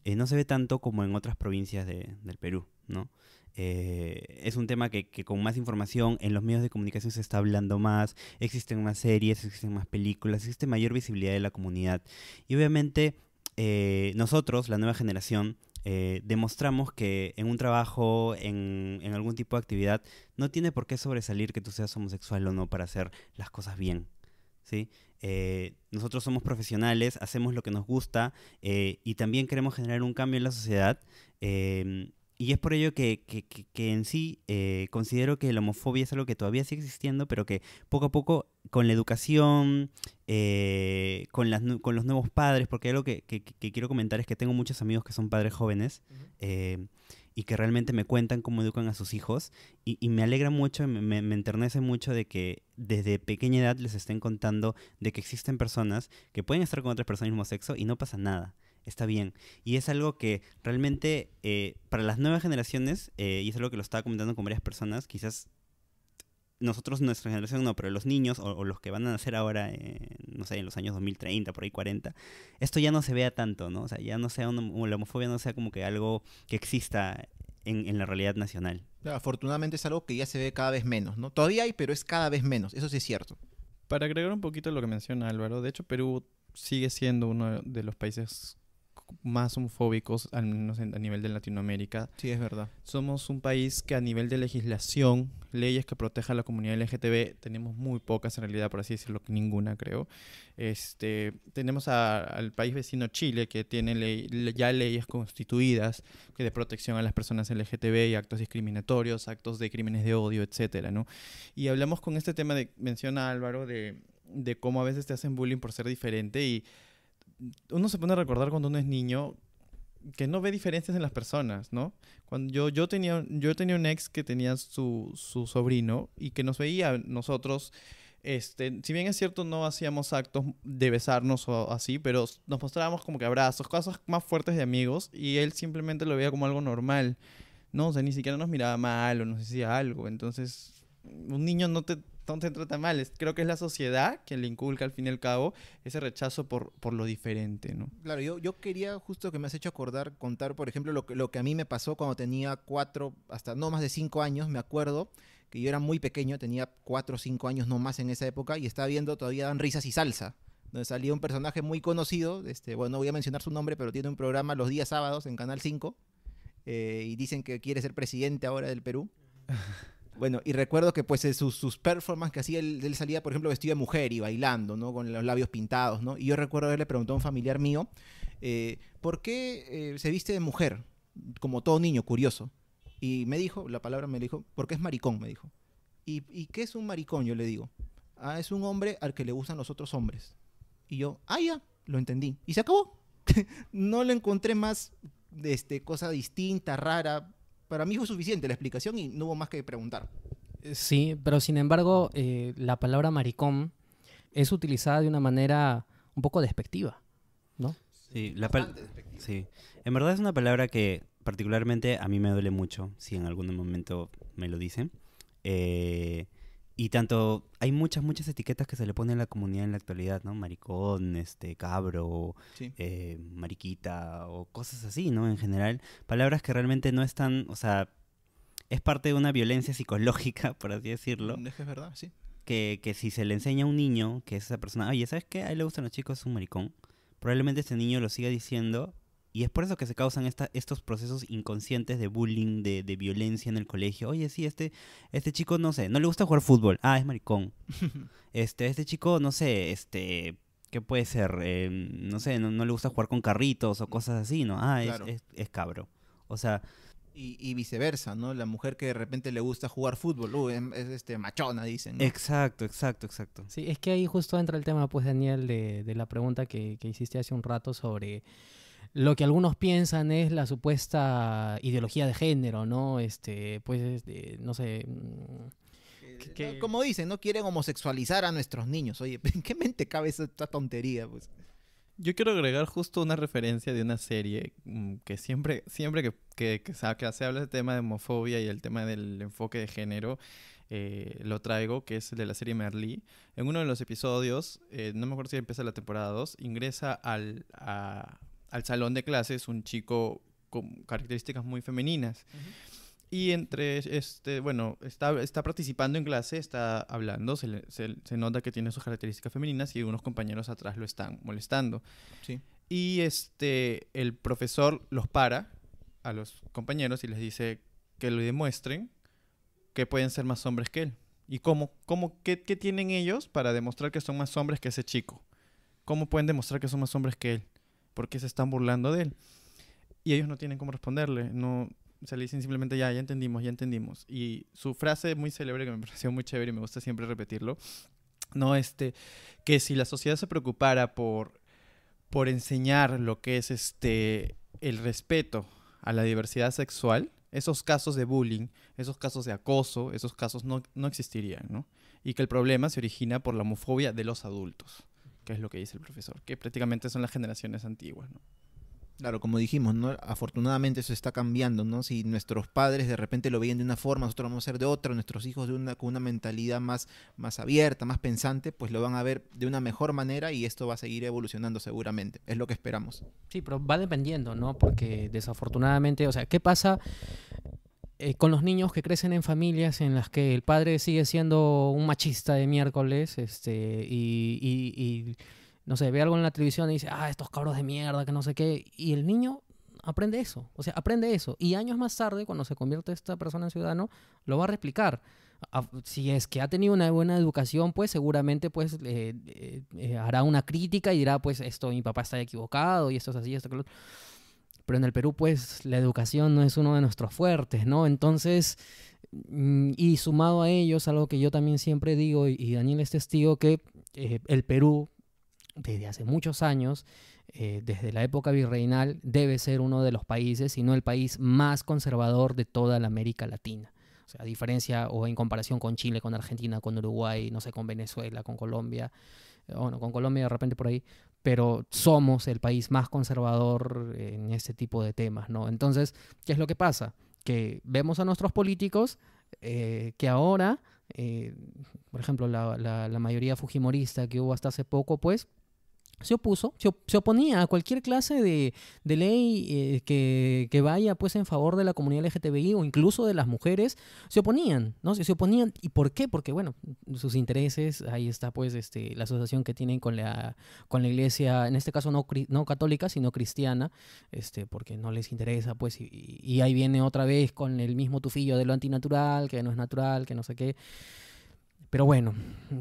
no se ve tanto como en otras provincias del Perú, ¿no? Es un tema que con más información en los medios de comunicación se está hablando más, existen más series, existen más películas, existe mayor visibilidad de la comunidad. Y obviamente nosotros, la nueva generación, demostramos que en un trabajo, en algún tipo de actividad, no tiene por qué sobresalir que tú seas homosexual o no para hacer las cosas bien, ¿sí? Nosotros somos profesionales, hacemos lo que nos gusta y también queremos generar un cambio en la sociedad. Y es por ello que en sí considero que la homofobia es algo que todavía sigue existiendo, pero que poco a poco, con la educación, con los nuevos padres, porque algo que quiero comentar es que tengo muchos amigos que son padres jóvenes y que realmente me cuentan cómo educan a sus hijos y me alegra mucho, me enternece mucho de que desde pequeña edad les estén contando de que existen personas que pueden estar con otras personas del mismo sexo y no pasa nada. Está bien. Y es algo que realmente para las nuevas generaciones, y es algo que lo estaba comentando con varias personas, quizás nosotros, nuestra generación no, pero los niños o los que van a nacer ahora, no sé, en los años 2030, por ahí 40, esto ya no se vea tanto, ¿no? O sea, ya no sea la homofobia no sea como que algo que exista en la realidad nacional. Claro, afortunadamente es algo que ya se ve cada vez menos, ¿no? Todavía hay, pero es cada vez menos. Eso sí es cierto. Para agregar un poquito lo que menciona Álvaro, de hecho Perú sigue siendo uno de los países más homofóbicos, al menos a nivel de Latinoamérica. Sí, es verdad. Somos un país que a nivel de legislación, leyes que protejan a la comunidad LGTB, tenemos muy pocas en realidad, por así decirlo, ninguna creo. Tenemos al país vecino Chile, que tiene ya leyes constituidas que de protección a las personas LGTB y actos discriminatorios, actos de crímenes de odio, etcétera, ¿no? Y hablamos con este tema menciona Álvaro, de cómo a veces te hacen bullying por ser diferente y uno se pone a recordar cuando uno es niño que no ve diferencias en las personas, ¿no? Cuando yo tenía un ex que tenía su sobrino y que nos veía a nosotros, si bien es cierto no hacíamos actos de besarnos o así, pero nos mostrábamos como que abrazos, cosas más fuertes de amigos y él simplemente lo veía como algo normal, ¿no? O sea, ni siquiera nos miraba mal o nos decía algo. Entonces, un niño no te trata mal. Creo que es la sociedad que le inculca al fin y al cabo ese rechazo por lo diferente, ¿no? Claro, yo quería, justo que me has hecho contar, por ejemplo, lo que a mí me pasó cuando tenía 4, hasta no más de 5 años, me acuerdo que yo era muy pequeño, tenía 4 o 5 años no más en esa época, y estaba viendo Todavía Dan Risas y Salsa, donde salía un personaje muy conocido, bueno, no voy a mencionar su nombre, pero tiene un programa los días sábados en Canal 5, y dicen que quiere ser presidente ahora del Perú. Bueno, y recuerdo que pues sus performances que hacía, él salía, por ejemplo, vestido de mujer y bailando, ¿no? Con los labios pintados, ¿no? Y yo recuerdo haberle preguntado a un familiar mío, ¿por qué se viste de mujer? Como todo niño, curioso. Y me dijo, porque es maricón, me dijo. ¿Y qué es un maricón? Yo le digo. Es un hombre al que le gustan los otros hombres. Y yo, ya, lo entendí. Y se acabó. No le encontré más cosa distinta, rara. Para mí fue suficiente la explicación y no hubo más que preguntar. Sí, pero sin embargo, la palabra maricón es utilizada de una manera un poco despectiva, ¿no? Sí, sí. En verdad es una palabra que particularmente a mí me duele mucho, si en algún momento me lo dicen. Y tanto, hay muchas etiquetas que se le ponen a la comunidad en la actualidad, ¿no? Maricón, cabro, sí. Mariquita o cosas así, ¿no? En general, palabras que realmente no están, o sea, es parte de una violencia psicológica, por así decirlo. Es que es verdad, sí. Que si se le enseña a un niño que es esa persona, oye, ¿sabes qué? A él le gustan los chicos, es un maricón. Probablemente este niño lo siga diciendo. Y es por eso que se causan estos procesos inconscientes de bullying, de violencia en el colegio. Oye, sí, este chico, no sé, no le gusta jugar fútbol. Es maricón. Este chico, no sé, ¿qué puede ser? No sé, no le gusta jugar con carritos o cosas así, ¿no? Claro. Es cabro. O sea... Y viceversa, ¿no? La mujer que de repente le gusta jugar fútbol, es machona, dicen, ¿no? Exacto. Sí, es que ahí justo entra el tema, pues, Daniel, de la pregunta que hiciste hace un rato sobre... Lo que algunos piensan es la supuesta ideología de género, ¿no? No sé... Como dicen, ¿no? Quieren homosexualizar a nuestros niños. Oye, ¿en qué mente cabe esta tontería, pues? Yo quiero agregar justo una referencia de una serie que siempre que se habla del tema de homofobia y el tema del enfoque de género, lo traigo, que es de la serie Merlí. En uno de los episodios, no me acuerdo si empieza la temporada 2, ingresa a al salón de clases un chico con características muy femeninas. Y bueno, está participando en clase, está hablando, se nota que tiene sus características femeninas y unos compañeros atrás lo están molestando. Sí. Y el profesor los para a los compañeros y les dice que le demuestren que pueden ser más hombres que él. ¿Y qué tienen ellos para demostrar que son más hombres que ese chico? ¿Cómo pueden demostrar que son más hombres que él? ¿Por qué se están burlando de él? Y ellos no tienen cómo responderle, no... O sea, le dicen simplemente ya entendimos, ya entendimos. Y su frase muy célebre, que me pareció muy chévere y me gusta siempre repetirlo, no, que si la sociedad se preocupara por enseñar lo que es el respeto a la diversidad sexual, esos casos de bullying, esos casos de acoso, esos casos no existirían, ¿no? Y que el problema se origina por la homofobia de los adultos, que es lo que dice el profesor, que prácticamente son las generaciones antiguas, ¿no? Claro, como dijimos, ¿no? Afortunadamente eso está cambiando, ¿no? Si nuestros padres de repente lo veían de una forma, nosotros vamos a ser de otra, nuestros hijos con una mentalidad más abierta, más pensante, pues lo van a ver de una mejor manera y esto va a seguir evolucionando seguramente. Es lo que esperamos. Sí, pero va dependiendo, ¿no? Porque desafortunadamente, o sea, ¿qué pasa con los niños que crecen en familias en las que el padre sigue siendo un machista de miércoles, y no sé, ve algo en la televisión y dice, estos cabros de mierda, que no sé qué, y el niño aprende eso, o sea, aprende eso, y años más tarde, cuando se convierte esta persona en ciudadano, lo va a replicar. Si es que ha tenido una buena educación, pues seguramente pues hará una crítica y dirá, pues esto, mi papá está equivocado, y esto es así, esto que lo otro. Pero en el Perú, pues, la educación no es uno de nuestros fuertes, ¿no? Entonces, y sumado a ellos, algo que yo también siempre digo, y Daniel es testigo, que el Perú, desde hace muchos años, desde la época virreinal, debe ser uno de los países, si no el país más conservador de toda la América Latina. O sea, a diferencia o en comparación con Chile, con Argentina, con Uruguay, no sé, con Venezuela, con Colombia, bueno, con Colombia de repente por ahí, pero somos el país más conservador en este tipo de temas, ¿no? Entonces, ¿qué es lo que pasa? Que vemos a nuestros políticos que ahora, por ejemplo, la mayoría fujimorista que hubo hasta hace poco, pues, se oponía a cualquier clase de ley que vaya pues en favor de la comunidad LGTBI o incluso de las mujeres. Se oponían, ¿no? Se oponían. ¿Y por qué? Porque, bueno, sus intereses, ahí está pues la asociación que tienen con la iglesia, en este caso no católica, sino cristiana, porque no les interesa, pues, y ahí viene otra vez con el mismo tufillo de lo antinatural, que no es natural, que no sé qué. Pero bueno,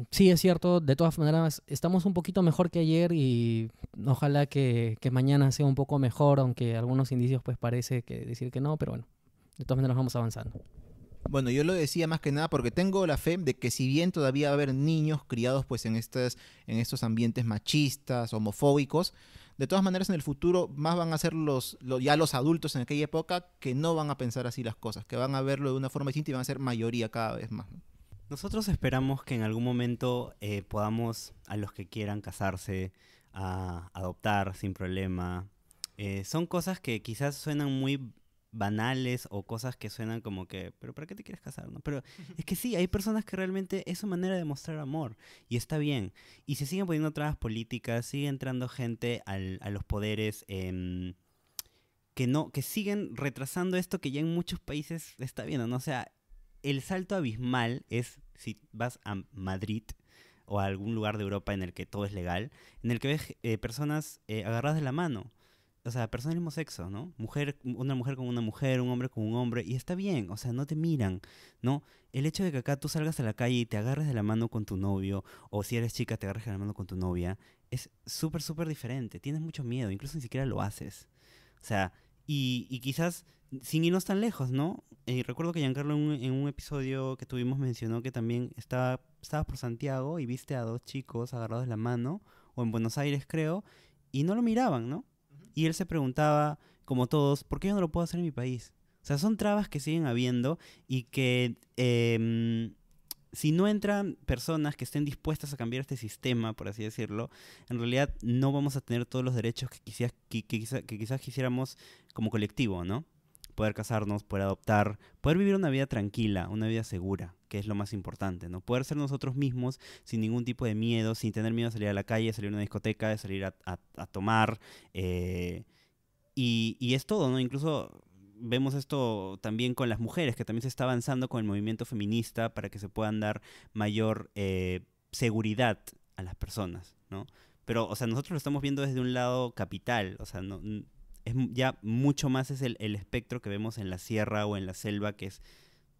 sí es cierto, de todas maneras estamos un poquito mejor que ayer y ojalá que mañana sea un poco mejor, aunque algunos indicios pues parece que decir que no, pero bueno, de todas maneras vamos avanzando. Bueno, yo lo decía más que nada porque tengo la fe de que si bien todavía va a haber niños criados pues en estos ambientes machistas, homofóbicos, de todas maneras en el futuro más van a ser ya los adultos en aquella época que no van a pensar así las cosas, que van a verlo de una forma distinta y van a ser mayoría cada vez más, ¿no? Nosotros esperamos que en algún momento podamos, a los que quieran casarse, a adoptar sin problema. Son cosas que quizás suenan muy banales o cosas que suenan como que, ¿pero para qué te quieres casar? ¿No? Pero es que sí, hay personas que realmente es su manera de mostrar amor y está bien. Y se siguen poniendo trabas políticas, sigue entrando gente a los poderes que siguen retrasando esto que ya en muchos países está viendo, ¿no? O sea, el salto abismal es si vas a Madrid o a algún lugar de Europa en el que todo es legal, en el que ves personas agarradas de la mano. O sea, personas del mismo sexo, ¿no? Una mujer con una mujer, un hombre con un hombre, y está bien, o sea, no te miran, ¿no? El hecho de que acá tú salgas a la calle y te agarres de la mano con tu novio, o si eres chica te agarres de la mano con tu novia, es súper, súper diferente. Tienes mucho miedo, incluso ni siquiera lo haces. O sea, y quizás sin irnos tan lejos, ¿no? Recuerdo que Giancarlo en un episodio que tuvimos mencionó que también estabas por Santiago y viste a dos chicos agarrados de la mano, o en Buenos Aires creo, y no lo miraban, ¿no? Y él se preguntaba, como todos, ¿por qué yo no lo puedo hacer en mi país? O sea, son trabas que siguen habiendo y que si no entran personas que estén dispuestas a cambiar este sistema, por así decirlo, en realidad no vamos a tener todos los derechos que quizás quisiéramos como colectivo, ¿no? Poder casarnos, poder adoptar, poder vivir una vida tranquila, una vida segura, que es lo más importante, ¿no? Poder ser nosotros mismos sin ningún tipo de miedo, sin tener miedo de salir a la calle, de salir a una discoteca, de salir a tomar, y es todo, ¿no? Incluso vemos esto también con las mujeres, que también se está avanzando con el movimiento feminista para que se puedan dar mayor seguridad a las personas, ¿no? Pero, o sea, nosotros lo estamos viendo desde un lado capital, o sea, no, ya mucho más es el espectro que vemos en la sierra o en la selva, que es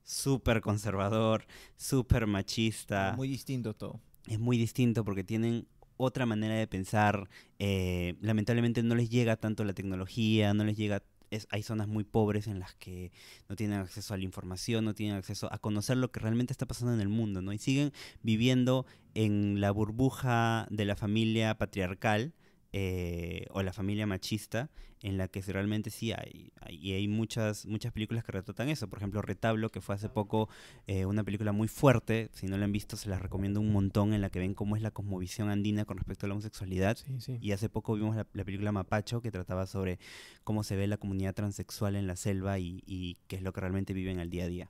súper conservador, súper machista. Muy distinto todo. Es muy distinto porque tienen otra manera de pensar. Lamentablemente no les llega tanto la tecnología, no les llega... hay zonas muy pobres en las que no tienen acceso a la información, no tienen acceso a conocer lo que realmente está pasando en el mundo, ¿no? Y siguen viviendo en la burbuja de la familia patriarcal, o la familia machista, en la que realmente sí hay muchas películas que retratan eso. Por ejemplo, Retablo, que fue hace poco una película muy fuerte. Si no la han visto, se las recomiendo un montón, en la que ven cómo es la cosmovisión andina con respecto a la homosexualidad. Sí. Y hace poco vimos la película Mapacho, que trataba sobre cómo se ve la comunidad transexual en la selva y qué es lo que realmente viven al día a día.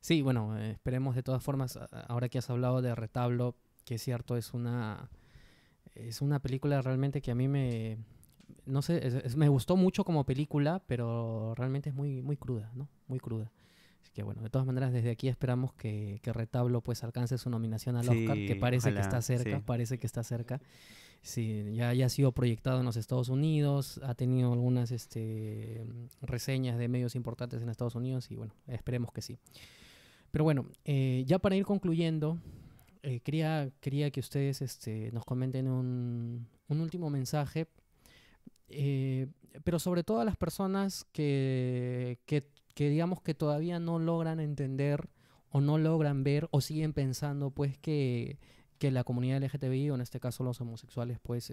Sí, bueno, esperemos de todas formas, ahora que has hablado de Retablo, que es cierto, es una película realmente que a mí no sé, me gustó mucho como película, pero realmente es muy, muy cruda, ¿no? Muy cruda. Así que bueno, de todas maneras, desde aquí esperamos que Retablo pues alcance su nominación al Oscar, que parece ojalá, que está cerca, sí. parece que está cerca. Sí, ya ha sido proyectado en los Estados Unidos, ha tenido algunas reseñas de medios importantes en Estados Unidos y bueno, esperemos que sí. Pero bueno, ya para ir concluyendo, quería que ustedes nos comenten un último mensaje, pero sobre todo a las personas que digamos que todavía no logran entender o no logran ver o siguen pensando pues que la comunidad LGTBI, o en este caso los homosexuales, pues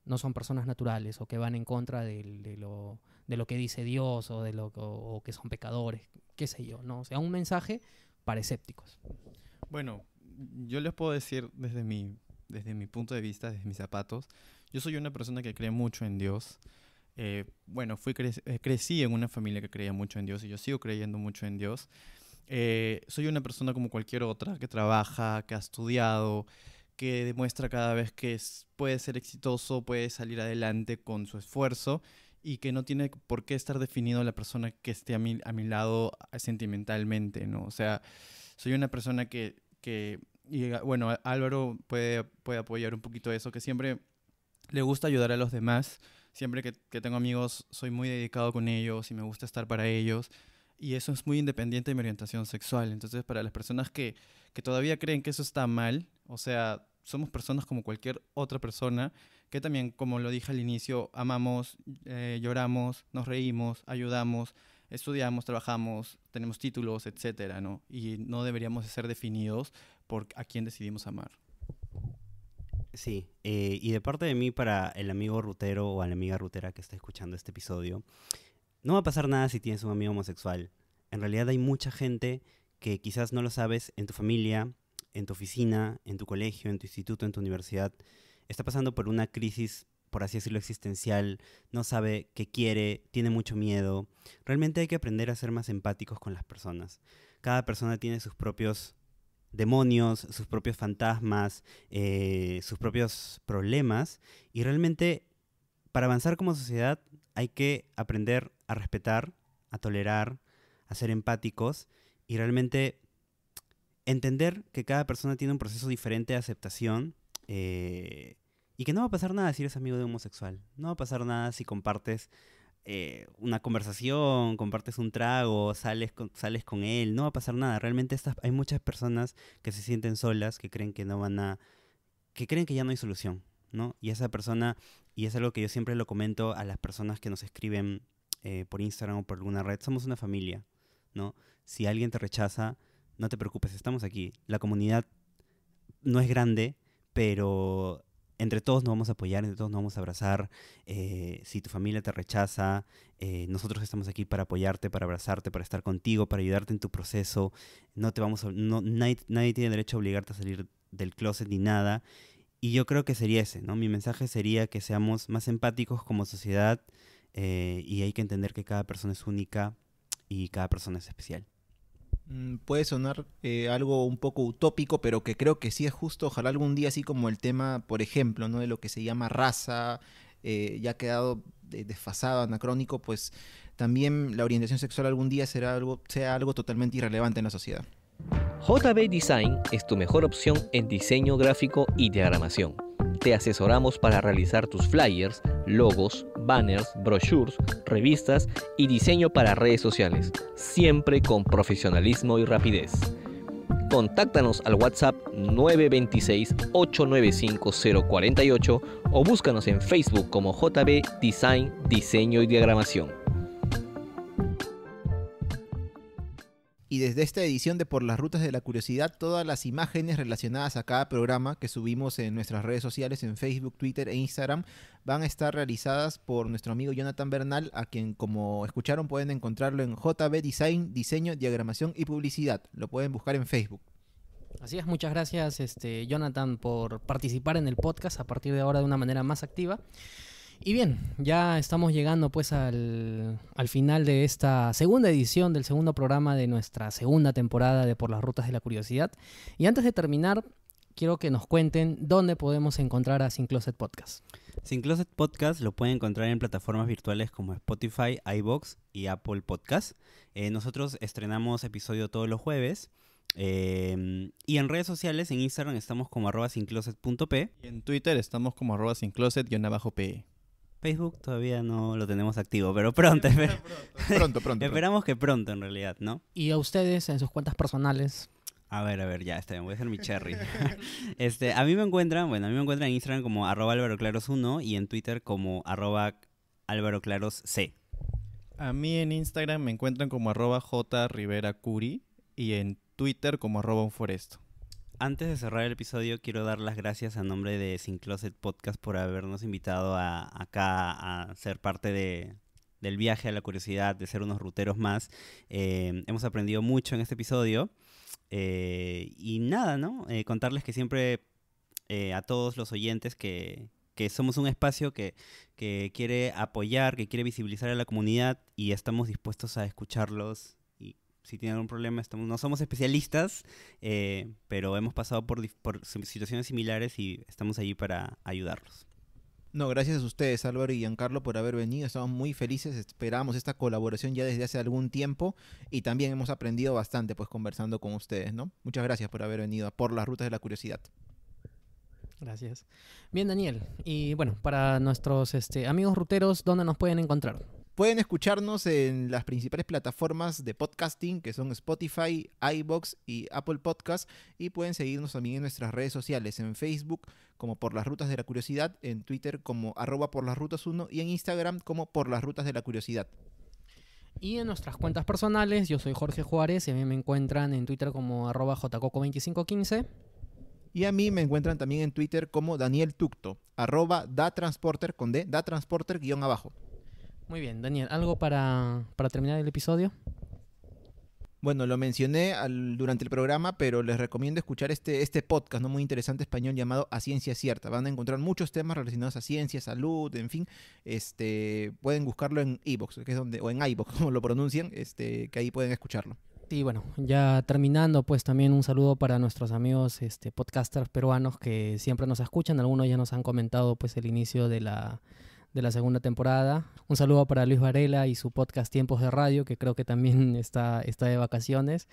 no son personas naturales o que van en contra de lo que dice Dios o que son pecadores, qué sé yo, ¿no? O sea, un mensaje para escépticos. Bueno, yo les puedo decir desde mi punto de vista, desde mis zapatos, yo soy una persona que cree mucho en Dios. Bueno, crecí en una familia que creía mucho en Dios y yo sigo creyendo mucho en Dios. Soy una persona como cualquier otra, que trabaja, que ha estudiado, que demuestra cada vez que puede ser exitoso, puede salir adelante con su esfuerzo y que no tiene por qué estar definido la persona que esté a mi lado sentimentalmente, ¿no? O sea, soy una persona y bueno, Álvaro puede apoyar un poquito eso, que siempre le gusta ayudar a los demás. Siempre que tengo amigos, soy muy dedicado con ellos y me gusta estar para ellos. Y eso es muy independiente de mi orientación sexual. Entonces, para las personas que todavía creen que eso está mal, o sea, somos personas como cualquier otra persona, que también, como lo dije al inicio, amamos, lloramos, nos reímos, ayudamos, estudiamos, trabajamos, tenemos títulos, etcétera, ¿no? Y no deberíamos de ser definidos por a quién decidimos amar. Sí, y de parte de mí para el amigo rutero o a la amiga rutera que está escuchando este episodio, no va a pasar nada si tienes un amigo homosexual. En realidad hay mucha gente que quizás no lo sabes en tu familia, en tu oficina, en tu colegio, en tu instituto, en tu universidad. Está pasando por una crisis, por así decirlo, existencial, no sabe qué quiere, tiene mucho miedo. Realmente hay que aprender a ser más empáticos con las personas. Cada persona tiene sus propios demonios, sus propios fantasmas, sus propios problemas, y realmente para avanzar como sociedad hay que aprender a respetar, a tolerar, a ser empáticos y realmente entender que cada persona tiene un proceso diferente de aceptación, y que no va a pasar nada si eres amigo de un homosexual. No va a pasar nada si compartes una conversación, compartes un trago, sales con él. No va a pasar nada. Realmente hay muchas personas que se sienten solas, que creen que que creen que ya no hay solución, ¿no? Y esa persona, y es algo que yo siempre lo comento a las personas que nos escriben por Instagram o por alguna red, somos una familia, ¿no? Si alguien te rechaza, no te preocupes, estamos aquí. La comunidad no es grande, pero entre todos nos vamos a apoyar, entre todos nos vamos a abrazar. Si tu familia te rechaza, nosotros estamos aquí para apoyarte, para abrazarte, para estar contigo, para ayudarte en tu proceso. Nadie tiene derecho a obligarte a salir del closet ni nada. Y yo creo que sería ese, ¿no? Mi mensaje sería que seamos más empáticos como sociedad, y hay que entender que cada persona es única y cada persona es especial. Puede sonar algo un poco utópico, pero que creo que sí es justo. Ojalá algún día, así como el tema, por ejemplo, ¿no? De lo que se llama raza, ya ha quedado desfasado, anacrónico, pues también la orientación sexual algún día sea algo totalmente irrelevante en la sociedad. JB Design es tu mejor opción en diseño gráfico y diagramación. Te asesoramos para realizar tus flyers, logos, banners, brochures, revistas y diseño para redes sociales, siempre con profesionalismo y rapidez. Contáctanos al WhatsApp 926-895-048 o búscanos en Facebook como JB Design, Diseño y Diagramación. Y desde esta edición de Por las Rutas de la Curiosidad, todas las imágenes relacionadas a cada programa que subimos en nuestras redes sociales, en Facebook, Twitter e Instagram, van a estar realizadas por nuestro amigo Jonathan Bernal, a quien, como escucharon, pueden encontrarlo en JB Design, Diseño, Diagramación y Publicidad. Lo pueden buscar en Facebook. Así es, muchas gracias Jonathan por participar en el podcast a partir de ahora de una manera más activa. Y bien, ya estamos llegando pues al final de esta segunda edición del segundo programa de nuestra segunda temporada de Por las Rutas de la Curiosidad. Y antes de terminar, quiero que nos cuenten dónde podemos encontrar a Sin Closet Podcast. Sin Closet Podcast lo pueden encontrar en plataformas virtuales como Spotify, iVoox y Apple Podcast. Nosotros estrenamos episodio todos los jueves. Y en redes sociales, en Instagram estamos como @sincloset.p. Y en Twitter estamos como @sincloset_pe. Facebook todavía no lo tenemos activo, pero pronto. Pronto. Esperamos que pronto, en realidad, ¿no? Y a ustedes en sus cuentas personales. A ver, ya está bien, voy a hacer mi cherry. A mí me encuentran en Instagram como @alvaroclaros1 y en Twitter como @alvaroclarosc. A mí en Instagram me encuentran como @jriveracuri y en Twitter como @unforesto. Antes de cerrar el episodio, quiero dar las gracias a nombre de Sin Closet Podcast por habernos invitado acá a ser parte del viaje a la curiosidad, de ser unos ruteros más. Hemos aprendido mucho en este episodio. Y nada, ¿no? Contarles que siempre a todos los oyentes que somos un espacio que quiere apoyar, que quiere visibilizar a la comunidad y estamos dispuestos a escucharlos. Si tienen un problema, no somos especialistas, pero hemos pasado por situaciones similares y estamos allí para ayudarlos. No, gracias a ustedes, Álvaro y Giancarlo, por haber venido. Estamos muy felices, esperamos esta colaboración ya desde hace algún tiempo y también hemos aprendido bastante pues conversando con ustedes, ¿no? Muchas gracias por haber venido a Por las Rutas de la Curiosidad. Gracias. Bien, Daniel. Y bueno, para nuestros amigos ruteros, ¿dónde nos pueden encontrar? Pueden escucharnos en las principales plataformas de podcasting, que son Spotify, iVoox y Apple Podcast, y pueden seguirnos también en nuestras redes sociales, en Facebook como Por las Rutas de la Curiosidad, en Twitter como @porlasrutas1 y en Instagram como Por las Rutas de la Curiosidad. Y en nuestras cuentas personales, yo soy Jorge Juárez y a mí me encuentran en Twitter como @jcoco2515. Y a mí me encuentran también en Twitter como Daniel Tucto, @datransporter con D, datransporter_abajo. Muy bien, Daniel, ¿algo para terminar el episodio? Bueno, lo mencioné durante el programa, pero les recomiendo escuchar este podcast, ¿no? Muy interesante español llamado A Ciencia Cierta. Van a encontrar muchos temas relacionados a ciencia, salud, en fin. Pueden buscarlo en iVoox, que es o en iVoox, como lo pronuncian, que ahí pueden escucharlo. Y bueno, ya terminando, pues también un saludo para nuestros amigos podcasters peruanos que siempre nos escuchan. Algunos ya nos han comentado pues el inicio de la segunda temporada. Un saludo para Luis Varela y su podcast Tiempos de Radio, que creo que también está de vacaciones.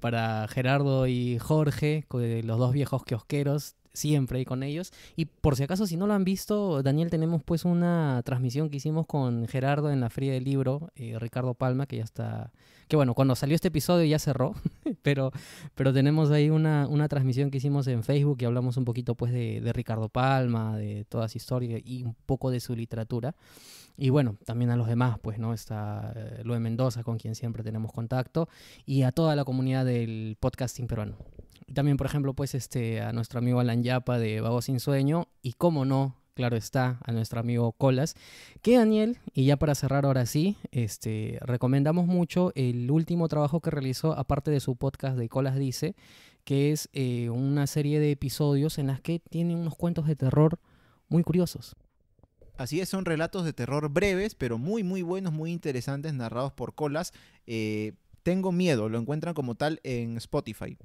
Para Gerardo y Jorge, los dos viejos kiosqueros, siempre ahí con ellos. Y por si acaso, si no lo han visto, Daniel, tenemos pues una transmisión que hicimos con Gerardo en la Feria del Libro, Ricardo Palma, que ya está... Que bueno, cuando salió este episodio ya cerró, pero tenemos ahí una transmisión que hicimos en Facebook y hablamos un poquito pues de Ricardo Palma, de toda su historia y un poco de su literatura. Y bueno, también a los demás, pues, ¿no? Está Lue Mendoza, con quien siempre tenemos contacto, y a toda la comunidad del podcasting peruano. Y también, por ejemplo, pues, a nuestro amigo Alan Yapa de Vago Sin Sueño, y cómo no, claro está, a nuestro amigo Colas, que Daniel, y ya para cerrar ahora sí, recomendamos mucho el último trabajo que realizó, aparte de su podcast de Colas Dice, que es una serie de episodios en las que tiene unos cuentos de terror muy curiosos. Así es, son relatos de terror breves, pero muy muy buenos, muy interesantes, narrados por Colas. Tengo Miedo, lo encuentran como tal en Spotify.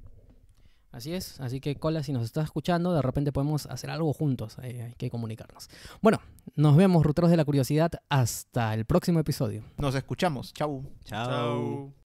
Así es, así que Cola, si nos estás escuchando, de repente podemos hacer algo juntos, hay que comunicarnos. Bueno, nos vemos, ruteros de la curiosidad, hasta el próximo episodio. Nos escuchamos. Chau. Chao.